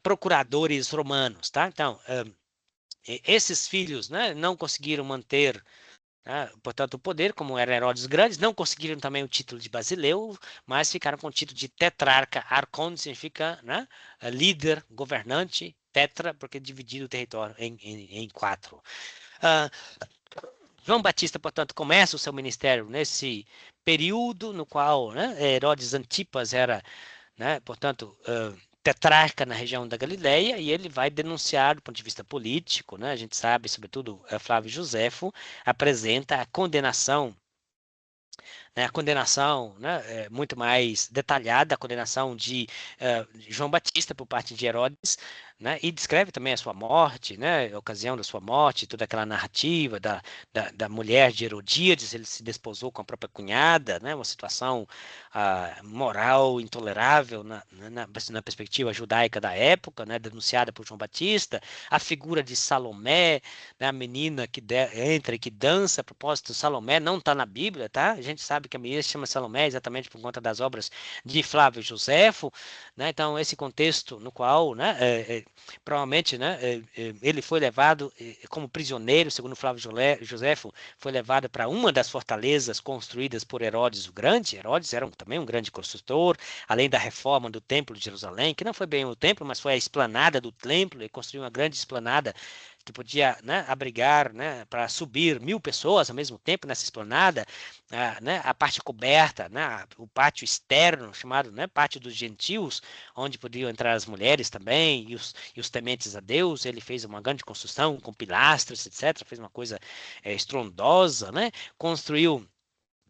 procuradores romanos. Tá? Então, esses filhos, né, não conseguiram manter, portanto, o poder, como era Herodes Grandes, não conseguiram também o título de basileu, mas ficaram com o título de tetrarca. Arcon significa, né, líder, governante, tetra, porque dividido o território em 4. Uh, João Batista, portanto, começa o seu ministério nesse período no qual, né, Herodes Antipas era, né, portanto, tetrarca na região da Galileia, e ele vai denunciar do ponto de vista político, né, a gente sabe, sobretudo Flávio Josefo apresenta a condenação, né, a condenação, né, muito mais detalhada, a condenação de João Batista por parte de Herodes, né, e descreve também a sua morte, né, a ocasião da sua morte, toda aquela narrativa da mulher de Herodíades. Ele se desposou com a própria cunhada, né, uma situação moral intolerável na perspectiva judaica da época, né, denunciada por João Batista. A figura de Salomé, né, a menina que entra e que dança. A propósito, Salomé não está na Bíblia, tá? A gente sabe sabe que a menina se chama Salomé exatamente por conta das obras de Flávio Josefo, né? Então, esse contexto no qual, né, provavelmente, né, ele foi levado como prisioneiro, segundo Flávio Josefo, foi levado para uma das fortalezas construídas por Herodes o Grande. Herodes era também um grande construtor, além da reforma do Templo de Jerusalém, que não foi bem o templo, mas foi a esplanada do templo. Ele construiu uma grande esplanada que podia, né, abrigar, né, para subir 1.000 pessoas ao mesmo tempo nessa esplanada, né, a parte coberta, né, o pátio externo, chamado, né, pátio dos gentios, onde podiam entrar as mulheres também e os tementes a Deus. Ele fez uma grande construção com pilastras, etc. Fez uma coisa estrondosa, né? Construiu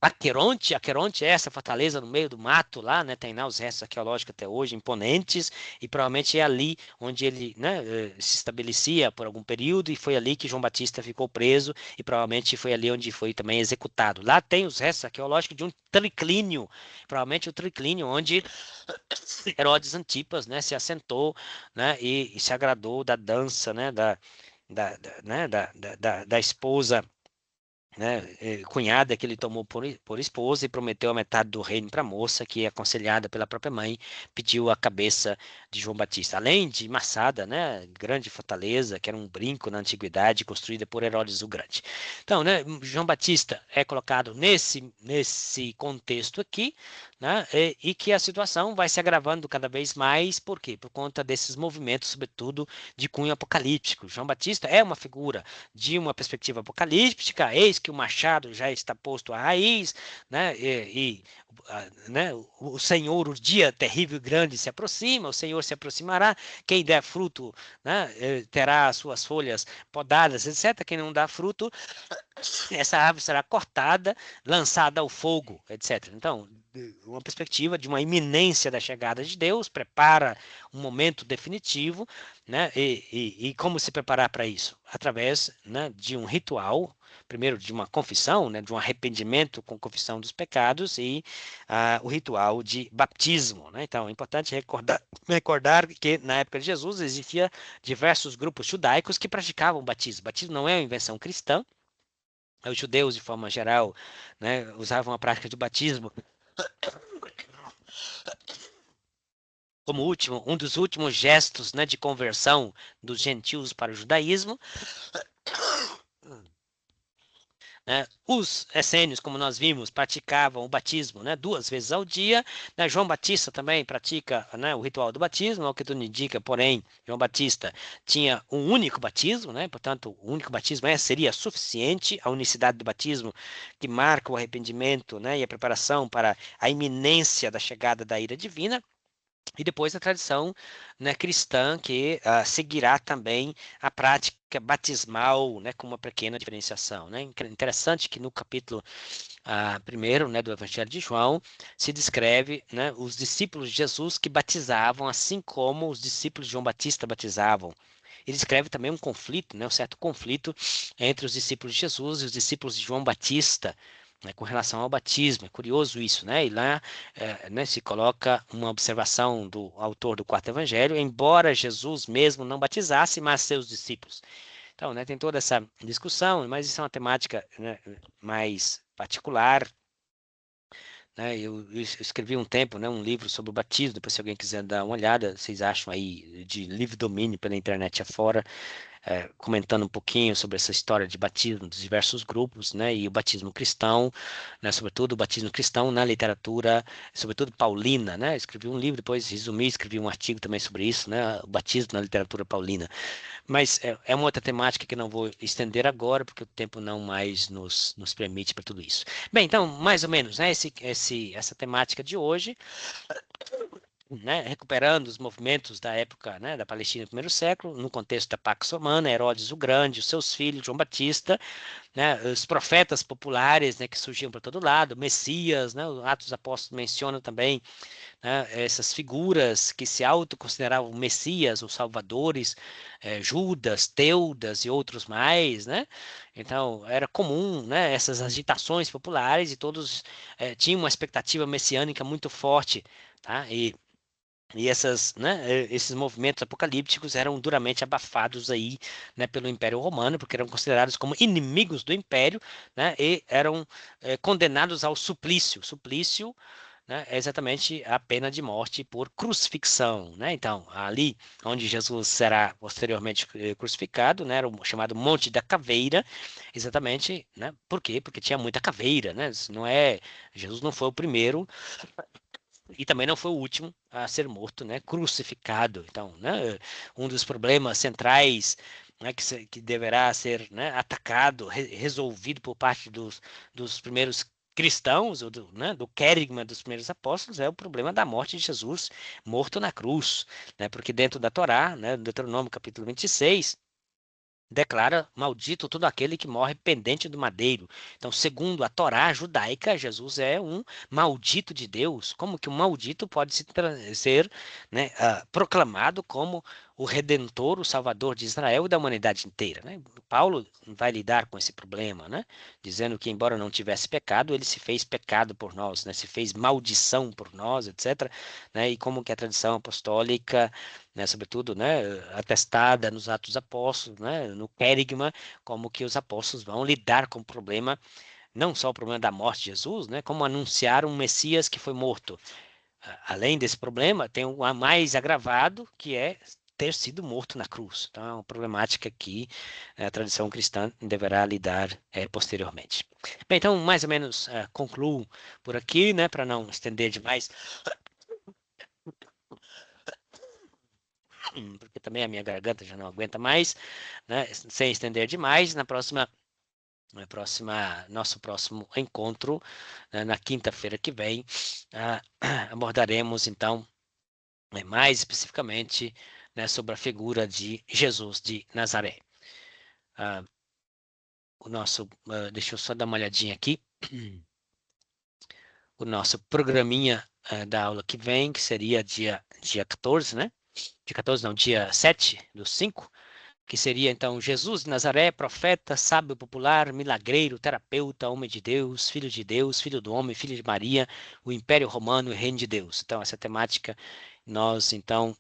Aqueronte é essa fortaleza no meio do mato lá, né? Tem lá os restos arqueológicos até hoje, imponentes, e provavelmente é ali onde ele, né, se estabelecia por algum período, e foi ali que João Batista ficou preso, e provavelmente foi ali onde foi também executado. Lá tem os restos arqueológicos de um triclínio, provavelmente o triclínio onde Herodes Antipas, né, se assentou, né, e se agradou da dança, né, né, da esposa, né, cunhada que ele tomou por esposa e prometeu a metade do reino para a moça, que, aconselhada pela própria mãe, pediu a cabeça de João Batista. Além de Massada, né, grande fortaleza, que era um brinco na antiguidade, construída por Herodes o Grande. Então, né, João Batista é colocado nesse contexto aqui, né, e que a situação vai se agravando cada vez mais. Por quê? Por conta desses movimentos, sobretudo de cunho apocalíptico. João Batista é uma figura de uma perspectiva apocalíptica. Eis que o machado já está posto à raiz, né? Né, o Senhor, o dia terrível e grande se aproxima, o Senhor se aproximará, quem der fruto, né, terá as suas folhas podadas, etc. Quem não dá fruto, essa árvore será cortada, lançada ao fogo, etc. Então, uma perspectiva de uma iminência da chegada de Deus, prepara um momento definitivo, né? E como se preparar para isso? Através, né, de um ritual, primeiro de uma confissão, né, de um arrependimento com confissão dos pecados e o ritual de batismo, né? Então, é importante recordar que na época de Jesus existia diversos grupos judaicos que praticavam batismo. Batismo não é uma invenção cristã. Os judeus, de forma geral, né, usavam a prática de batismo como um dos últimos gestos, né, de conversão dos gentios para o judaísmo. Né? Os essênios, como nós vimos, praticavam o batismo, né, 2 vezes ao dia. Né? João Batista também pratica, né, o ritual do batismo, ao que tudo indica, porém, João Batista tinha um único batismo, né? Portanto, o único batismo seria suficiente, a unicidade do batismo que marca o arrependimento, né, e a preparação para a iminência da chegada da ira divina. E depois a tradição, né, cristã, que seguirá também a prática batismal, né, com uma pequena diferenciação. Né? Interessante que no capítulo 1, né, do Evangelho de João, se descreve, né, os discípulos de Jesus que batizavam, assim como os discípulos de João Batista batizavam. Ele descreve também um conflito, né, um certo conflito entre os discípulos de Jesus e os discípulos de João Batista, né, com relação ao batismo. É curioso isso, né? E lá, né, se coloca uma observação do autor do quarto evangelho: embora Jesus mesmo não batizasse, mas seus discípulos. Então, né, tem toda essa discussão, mas isso é uma temática, né, mais particular. Né? Eu escrevi um tempo, né, um livro sobre o batismo. Depois, se alguém quiser dar uma olhada, vocês acham aí de livre domínio pela internet afora, comentando um pouquinho sobre essa história de batismo dos diversos grupos, né, e o batismo cristão, né, sobretudo o batismo cristão na literatura, sobretudo paulina, né, escrevi um livro, depois resumi, escrevi um artigo também sobre isso, né, o batismo na literatura paulina. Mas é uma outra temática que não vou estender agora, porque o tempo não mais nos permite para tudo isso. Bem, então, mais ou menos, né, essa temática de hoje, né, recuperando os movimentos da época, né, da Palestina no primeiro século, no contexto da Pax Romana, Herodes o Grande, os seus filhos, João Batista, né, os profetas populares, né, que surgiam para todo lado, Messias, né, o Atos dos Apóstolos menciona também, né, essas figuras que se autoconsideravam Messias ou Salvadores, Judas, Teudas e outros mais, né? Então era comum, né, essas agitações populares, e todos tinham uma expectativa messiânica muito forte, tá? E esses movimentos apocalípticos eram duramente abafados aí, né, pelo Império Romano, porque eram considerados como inimigos do Império, né, e eram condenados ao suplício. Suplício, né, é exatamente a pena de morte por crucifixão, né? Então, ali onde Jesus será posteriormente crucificado, né, era o chamado Monte da Caveira, exatamente, né? Por quê? Porque tinha muita caveira, né? Jesus não foi o primeiro e também não foi o último a ser morto, né, crucificado. Então, né, um dos problemas centrais, né, que deverá ser, né, atacado, resolvido por parte dos primeiros cristãos, ou do querigma dos primeiros apóstolos, é o problema da morte de Jesus morto na cruz, né, porque dentro da Torá, né, Deuteronômio capítulo 26, declara maldito todo aquele que morre pendente do madeiro. Então, segundo a Torá judaica, Jesus é um maldito de Deus. Como que um maldito pode ser, né, proclamado como o Redentor, o Salvador de Israel e da humanidade inteira, né? Paulo vai lidar com esse problema, né? Dizendo que, embora não tivesse pecado, ele se fez pecado por nós, né? Se fez maldição por nós, etc., né? E como que a tradição apostólica, né, sobretudo, né, atestada nos Atos dos Apóstolos, né, no querigma, como que os apóstolos vão lidar com o problema, não só o problema da morte de Jesus, né, como anunciar um Messias que foi morto. Além desse problema, tem um mais agravado, que é ter sido morto na cruz. Então, é uma problemática que a tradição cristã deverá lidar posteriormente. Bem, então, mais ou menos concluo por aqui, né, para não estender demais, porque também a minha garganta já não aguenta mais, né, sem estender demais. Nosso próximo encontro, né, na quinta-feira que vem, abordaremos então mais especificamente, né, sobre a figura de Jesus de Nazaré. Ah, deixa eu só dar uma olhadinha aqui. O nosso programinha da aula que vem, que seria dia 14, né? Dia 14 não, dia 7/5, que seria então Jesus de Nazaré, profeta, sábio popular, milagreiro, terapeuta, homem de Deus, filho do homem, filho de Maria, o Império Romano e Reino de Deus. Então, essa temática nós então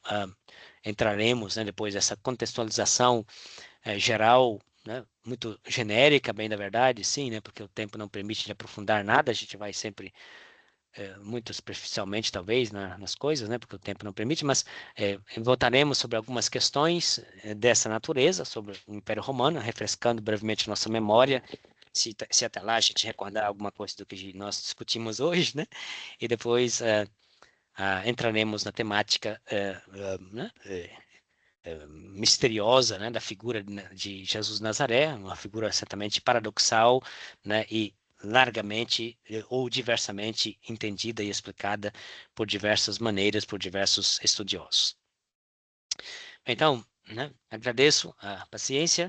entraremos, né, depois dessa contextualização geral, né, muito genérica, bem da verdade, sim, né, porque o tempo não permite de aprofundar nada, a gente vai sempre muito superficialmente, talvez, nas coisas, né, porque o tempo não permite, mas voltaremos sobre algumas questões dessa natureza, sobre o Império Romano, refrescando brevemente nossa memória, se até lá a gente recordar alguma coisa do que nós discutimos hoje, né, e depois entraremos na temática né, misteriosa, né, da figura de Jesus de Nazaré, uma figura certamente paradoxal, né, e largamente ou diversamente entendida e explicada por diversas maneiras, por diversos estudiosos. Então, né, agradeço a paciência.